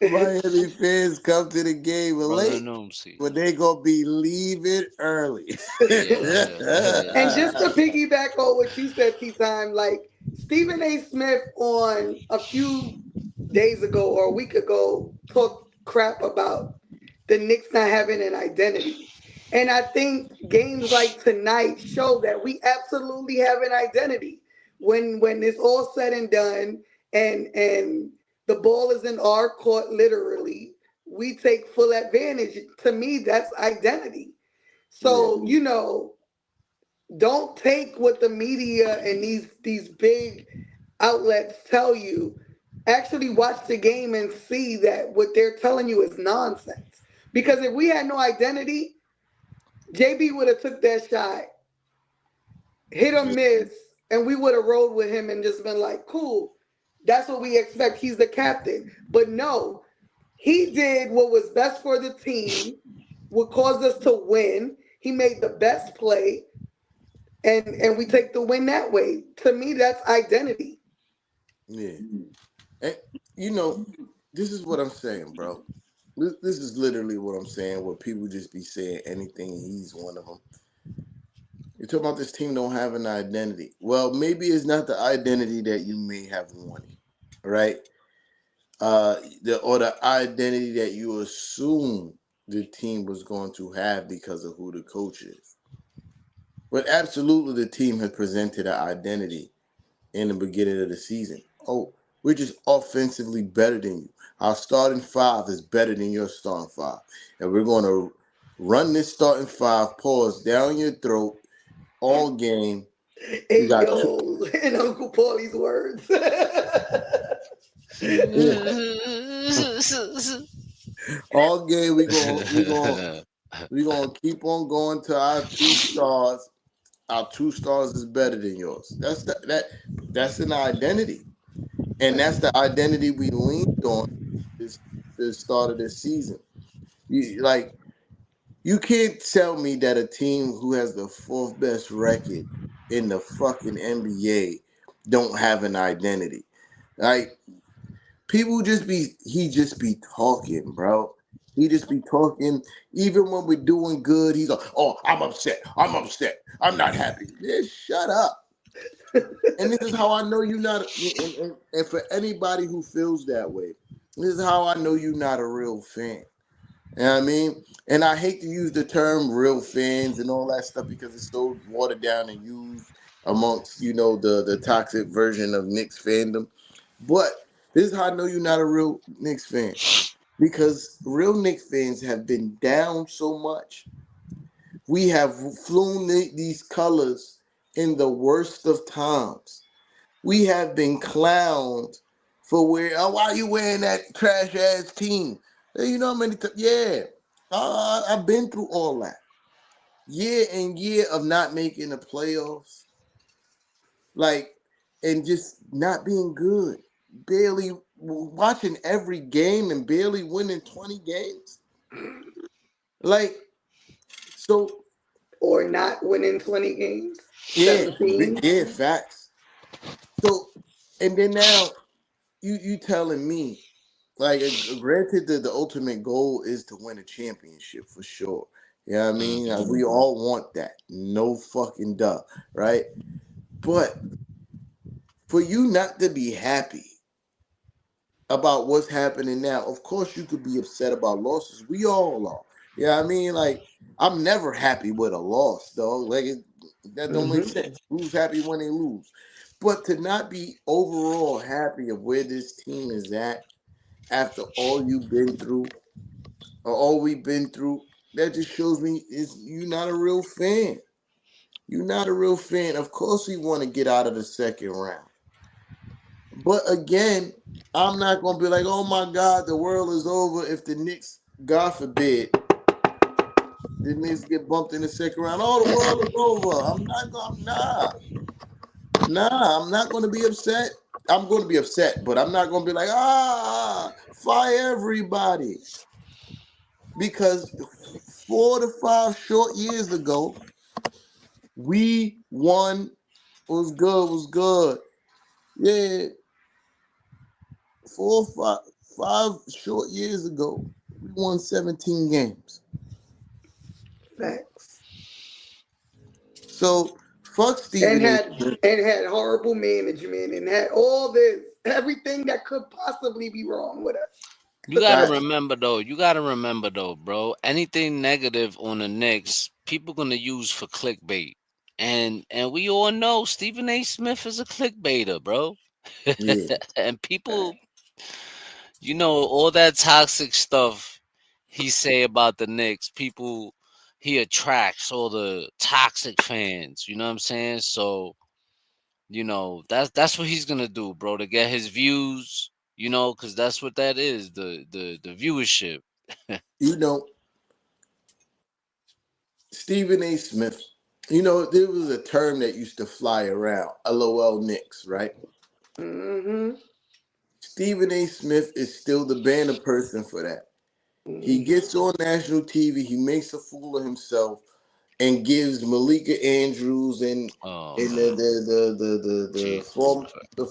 Miami fans come to the game brother late, Noomsy. but they gonna be leaving early. And just to piggyback on what you said, T-Time, like Stephen A. Smith on a few days ago or a week ago talked crap about the Knicks not having an identity. And I think games like tonight show that we absolutely have an identity. When it's all said and done and the ball is in our court literally, we take full advantage. To me, that's identity. Yeah. So, don't take what the media and these big outlets tell you. Actually watch the game and see that what they're telling you is nonsense. Because if we had no identity, JB would have took that shot, hit or miss, and we would have rolled with him and just been like, cool. That's what we expect. He's the captain. But no, he did what was best for the team, what caused us to win. He made the best play, and we take the win that way. To me, that's identity. Yeah. And you know, this is what I'm saying, bro. This is literally what I'm saying, where people just be saying anything, and he's one of them. You're talking about this team don't have an identity. Well, maybe it's not the identity that you may have wanted, right? The identity that you assume the team was going to have because of who the coach is. But absolutely, the team has presented an identity in the beginning of the season. Oh, we're just offensively better than you. Our starting five is better than your starting five. And we're going to run this starting five, pause down your throat all game. You Hey, got two. yo, in Uncle Paulie's words. All game we gonna keep on going to our two stars. Our two stars is better than yours. That's an identity. And that's the identity we leaned on this the start of this season. You can't tell me that a team who has the fourth best record in the fucking NBA don't have an identity. Like he just be talking, bro. He just be talking. Even when we're doing good, he's like, "Oh, I'm upset. I'm upset. I'm not happy." Yeah, shut up. And this is how I know you're not. And for anybody who feels that way, this is how I know you're not a real fan. You know what I mean? And I hate to use the term real fans and all that stuff because it's so watered down and used amongst, the toxic version of Knicks fandom. But this is how I know you're not a real Knicks fan. Because real Knicks fans have been down so much. We have flown these colors in the worst of times. We have been clowned for why are you wearing that trash ass team? You know how many times? Yeah. I've been through all that. Year and year of not making the playoffs. Like, and just not being good. Barely watching every game and barely winning 20 games. Like, so Or not winning 20 games, yeah, 17. yeah, facts. So, and then now you telling me, like, granted that the ultimate goal is to win a championship for sure. You know what I mean? Like, we all want that. No fucking duh, right? But for you not to be happy about what's happening now, of course you could be upset about losses. We all are. You know what I mean? Like, I'm never happy with a loss, dog. Like, that don't make sense. Who's happy when they lose? But to not be overall happy of where this team is at after all you've been through or all we've been through, that just shows me is you're not a real fan. You're not a real fan. Of course we want to get out of the second round. But again, I'm not gonna be like, oh my God, the world is over if the Knicks, God forbid, the Knicks get bumped in the second round. Oh, the world is over. I'm not gonna be upset. I'm gonna be upset, but I'm not gonna be like, fire everybody. Because 4 to 5 short years ago, we won. Was good. Yeah, 5 short years ago, we won 17 games. Facts. So fuck And Stephen A. had horrible management and had all this, everything that could possibly be wrong with us. You gotta remember though, bro. Anything negative on the Knicks, people gonna use for clickbait. And we all know Stephen A. Smith is a clickbaiter, bro. Yeah, And people, all that toxic stuff he say about the Knicks, people, he attracts all the toxic fans. You know what I'm saying? So, that's what he's gonna do, bro, to get his views. Because that's what that is, the viewership. you know, Stephen A. Smith. There was a term that used to fly around, LOL Knicks, right? Stephen A. Smith is still the banner person for that. He gets on national TV, he makes a fool of himself, and gives Malika Andrews and the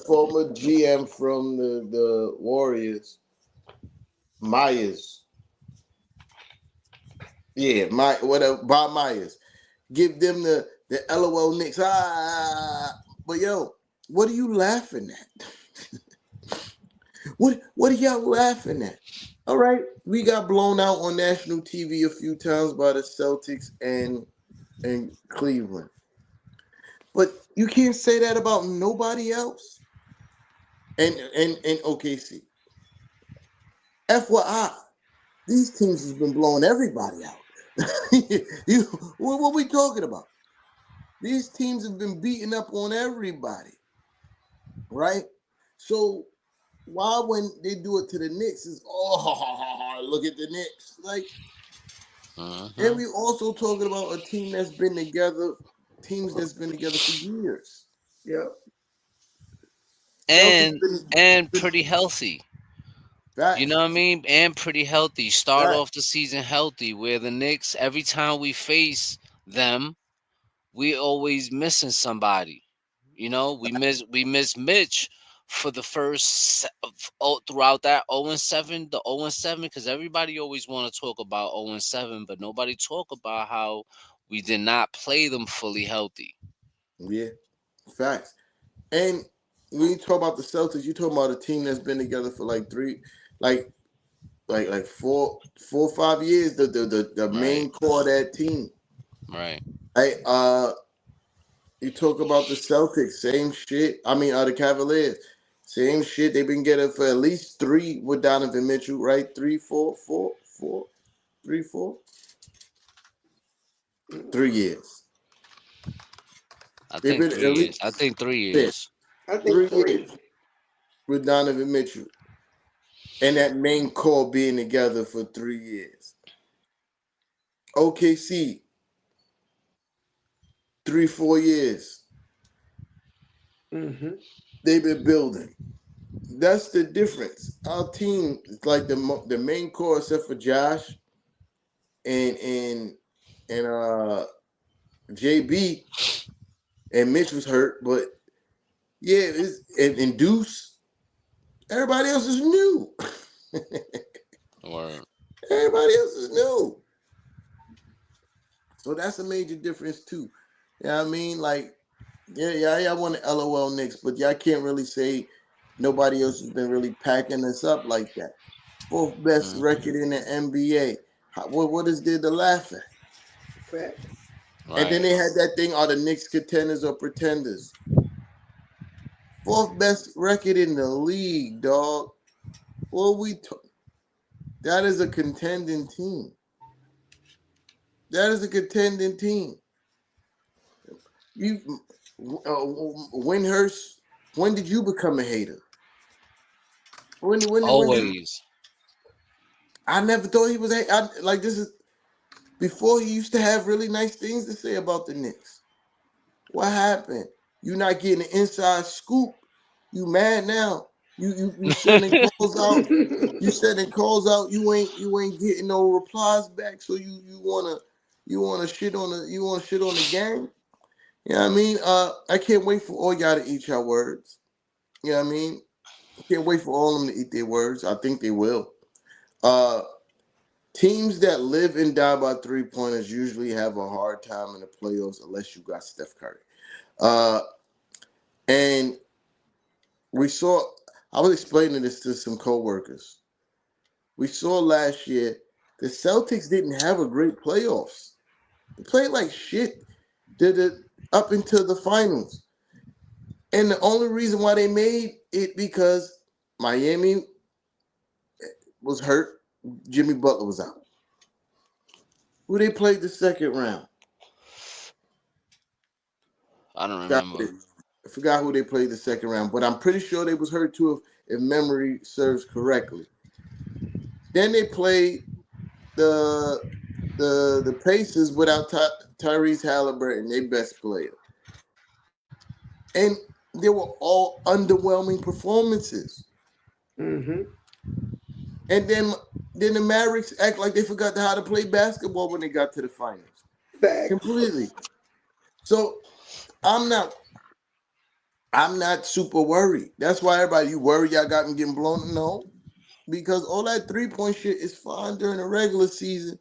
former GM from the Warriors, Myers. Yeah, Bob Myers. Give them the LOL Knicks. But yo, what are you laughing at? What are y'all laughing at? All right, we got blown out on national TV a few times by the Celtics and Cleveland. But you can't say that about nobody else. And OKC. FYI, these teams has been blowing everybody out. What are we talking about? These teams have been beating up on everybody, right? So why when they do it to the Knicks is look at the Knicks, like, and we also talking about a team that's been together, teams that's been together for years. Yep. And pretty healthy. Facts. You know what I mean? And pretty healthy. Start off the season healthy, where the Knicks, every time we face them, we always missing somebody. We miss Mitch for the first throughout that 0-7, the 0-7, because everybody always want to talk about 0-7, but nobody talk about how we did not play them fully healthy. Yeah, facts. And when you talk about the Celtics, you talking about a team that's been together for like 4 or 5 years. The main core of that team. Right. You talk about the Celtics, same shit. I mean, the Cavaliers, same shit. They've been getting for at least 3 with Donovan Mitchell, right? 3, 4, 3, 4. 3 years. I think 3 years. I think 3 years. I think 3 years with Donovan Mitchell. And that main core being together for 3 years. OKC, 3, 4 years. They've been building. That's the difference. Our team is like the main core, except for Josh and JB and Mitch was hurt, but yeah, and Deuce. Everybody else is new. Word. Everybody else is new. So that's a major difference too. You know what I mean? Like, yeah, I want to LOL Knicks, but y'all can't really say nobody else has been really packing us up like that. Fourth best record in the NBA. What is there to laugh at? Facts. And then Right. they had that thing, are the Knicks contenders or pretenders? Fourth best record in the league, dog. That is a contending team. That is a contending team. You, Windhurst, when did you become a hater? When Always. I never thought he was like this is before he used to have really nice things to say about the Knicks. What happened? You not getting an inside scoop. You mad now. You sending calls out. You sending calls out. You ain't getting no replies back. So you wanna shit on the gang. You know what I mean? I can't wait for all y'all to eat your words. You know what I mean? I can't wait for all of them to eat their words. I think they will. Teams that live and die by 3-pointers usually have a hard time in the playoffs unless you got Steph Curry. And I was explaining this to some coworkers. We saw last year the Celtics didn't have a great playoffs. They played like shit up into the finals. And the only reason why they made it because Miami was hurt. Jimmy Butler was out. Who they played the second round? I don't remember. I forgot who they played the second round, but I'm pretty sure they was hurt too if memory serves correctly. Then they played the Pacers without Tyrese Halliburton, their best player. And they were all underwhelming performances. Mm-hmm. And then the Mavericks act like they forgot how to play basketball when they got to the finals. Facts. Completely. So I'm not super worried. That's why everybody, you worry y'all got me getting blown? No. Because all that 3-point shit is fine during the regular season.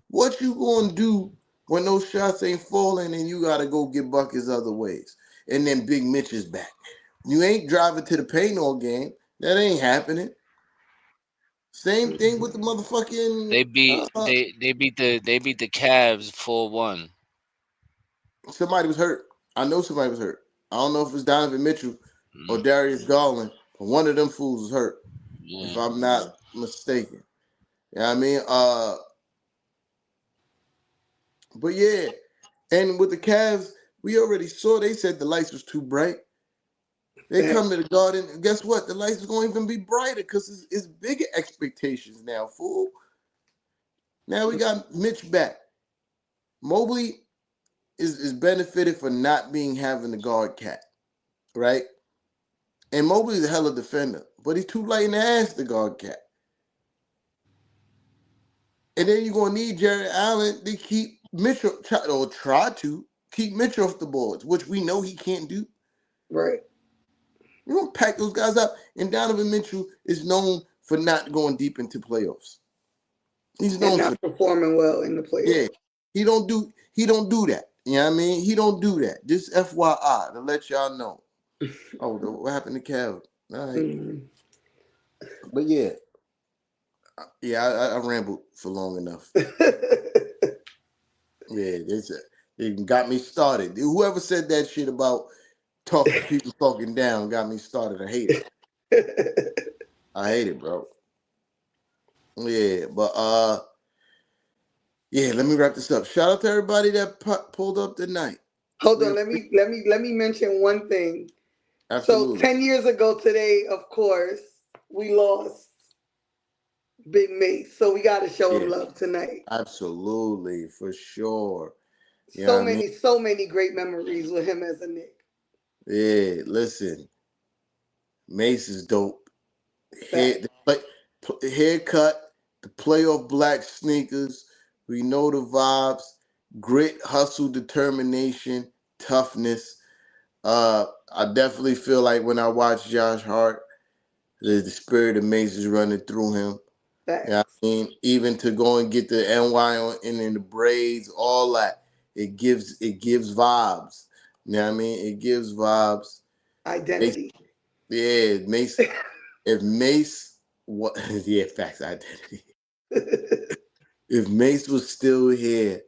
What you gonna do when those shots ain't falling and you gotta go get buckets other ways? And then Big Mitch is back. You ain't driving to the paint all game. That ain't happening. Same thing with the motherfucking. They beat the Cavs 4-1. Somebody was hurt. I know somebody was hurt. I don't know if it's Donovan Mitchell or Darius Garland, but one of them fools was hurt. Yeah. If I'm not mistaken. You know what I mean? But yeah. And with the Cavs, we already saw they said the lights was too bright. They come to the Garden, and guess what? The lights are going to even be brighter because it's bigger expectations now, fool. Now we got Mitch back. Mobley is benefited for not having the guard cat, right? And Mobley's a hell of a defender, but he's too light in the ass to guard cat. And then you're going to need Jared Allen to keep Mitchell, or try to keep Mitchell off the boards, which we know he can't do. Right. You're going to pack those guys up. And Donovan Mitchell is known for not going deep into playoffs. He's known for performing well in the playoffs. Yeah. He don't do that. You know what I mean? He don't do that. Just FYI to let y'all know. Oh, what happened to Kev? All right. Mm-hmm. But yeah. I rambled for long enough. Yeah, they got me started. Whoever said that shit about people talking down got me started. I hate it. I hate it, bro. Yeah, but yeah, let me wrap this up. Shout out to everybody that pulled up tonight. Hold on, let me mention one thing. Absolutely. So 10 years ago today, of course, we lost Big Mace, so we got to show him love tonight. Absolutely, for sure. So many great memories with him as a Knick. Yeah, listen, Mace is dope. Haircut, the playoff black sneakers, We know the vibes. Grit, hustle, determination, toughness. I definitely feel like when I watch Josh Hart, the spirit of Mace is running through him. Yeah, I mean, even to go and get the NY on and in the braids, all that, it gives vibes. You know what I mean? It gives vibes. Identity. Mace. If Mace, facts, identity. If Mace was still here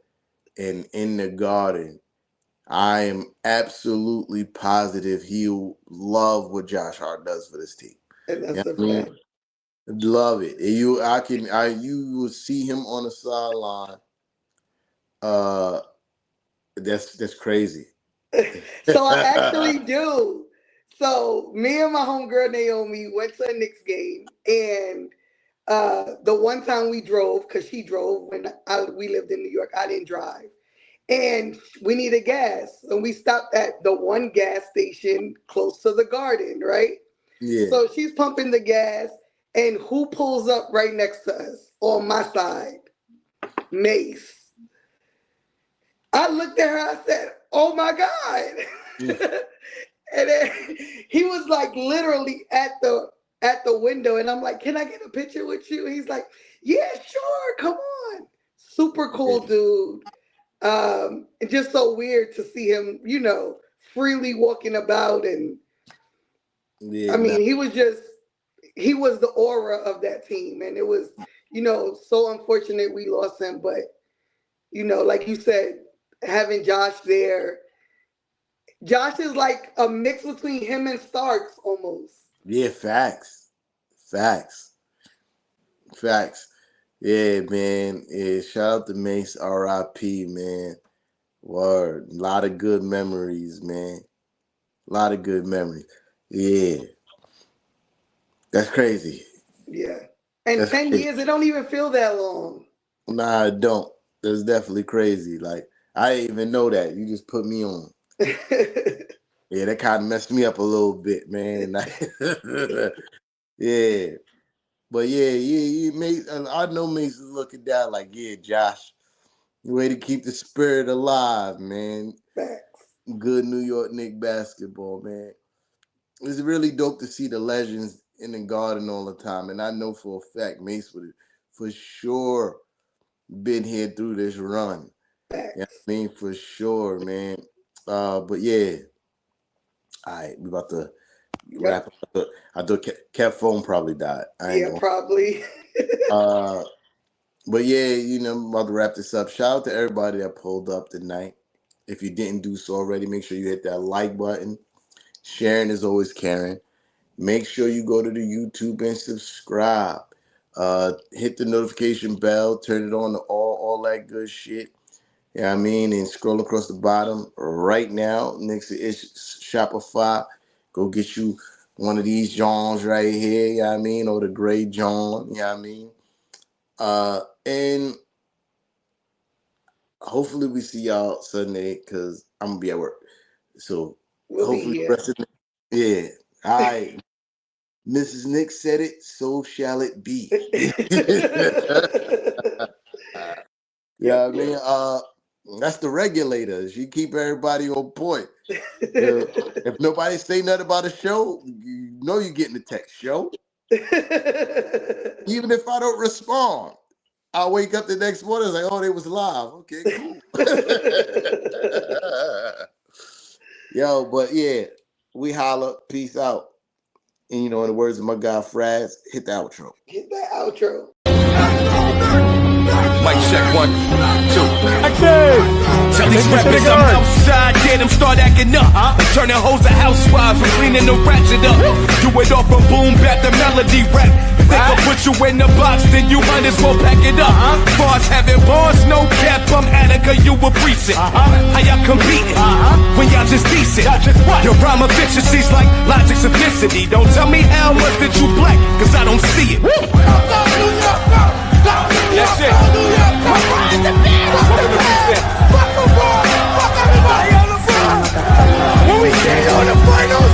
and in the Garden, I am absolutely positive he'll love what Josh Hart does for this team. And that's you know fact. Love it. You will see him on the sideline. That's crazy. So I actually do. So me and my homegirl Naomi went to a Knicks game, and the one time we drove, because she drove when we lived in New York, I didn't drive. And we needed gas. And we stopped at the one gas station close to the Garden, right? Yeah. So she's pumping the gas, and who pulls up right next to us on my side? Mace. I looked at her, I said, oh my God. Yeah. And then he was like literally at the window, and I'm like, can I get a picture with you? He's like, yeah, sure, come on. Super cool dude. It's just so weird to see him, freely walking about. And I mean, he was the aura of that team. And it was, so unfortunate we lost him. But, like you said, having Josh there, Josh is like a mix between him and Starks almost. Yeah, facts. Yeah, man. Yeah, shout out to Mace, R.I.P., man. Word. A lot of good memories, man. A lot of good memories. Yeah. That's crazy. Yeah. And That's 10 crazy. years, it don't even feel that long. Nah, I don't. That's definitely crazy. Like, I didn't even know that. You just put me on. Yeah, that kind of messed me up a little bit, man. Yeah. But yeah, Mace, I know Mace is looking down like, yeah, Josh, way to keep the spirit alive, man. Facts. Good New York Knicks basketball, man. It's really dope to see the legends in the Garden all the time. And I know for a fact Mace would have for sure been here through this run. Facts. You know what I mean? For sure, man. But yeah. All right, we about to wrap up. I thought Kev phone probably died. Probably. But yeah, I'm about to wrap this up. Shout out to everybody that pulled up tonight. If you didn't do so already, make sure you hit that like button. Sharing is always caring. Make sure you go to the YouTube and subscribe. Hit the notification bell. Turn it on to all that good shit. You know what I mean? And scroll across the bottom right now next to Shopify. Go get you one of these Johns right here, you know what I mean? Or the gray John, you know what I mean? And hopefully we see y'all Sunday because I'm going to be at work. So hopefully the rest of yeah. All right. Mrs. Nick said it, so shall it be. Yeah, I mean, that's the regulators. You keep everybody on point. If nobody say nothing about a show, you're getting the text show. Even if I don't respond, I'll wake up the next morning and say, oh, they was live. Okay, cool. Yo, but yeah, we holla. Peace out. And in the words of my guy Fraz, hit the outro. Hit that outro. Mic check 1, 2. Tell these rappers I'm outside, get them start acting up. Turning hoes to housewives and cleaning the ratchet up. Do it off from boom bap the melody rap. If they gon' put you in the box, then you might as well pack it up. Bars having bars, no cap, I'm Attica, you a precinct. How y'all competing when y'all just decent? Your rhyme efficiency's like logic simplicity. Don't tell me how much that you black, cause I don't see it. That's it. Welcome to Precinct. Fuck everybody on the front. When we stay on the finals.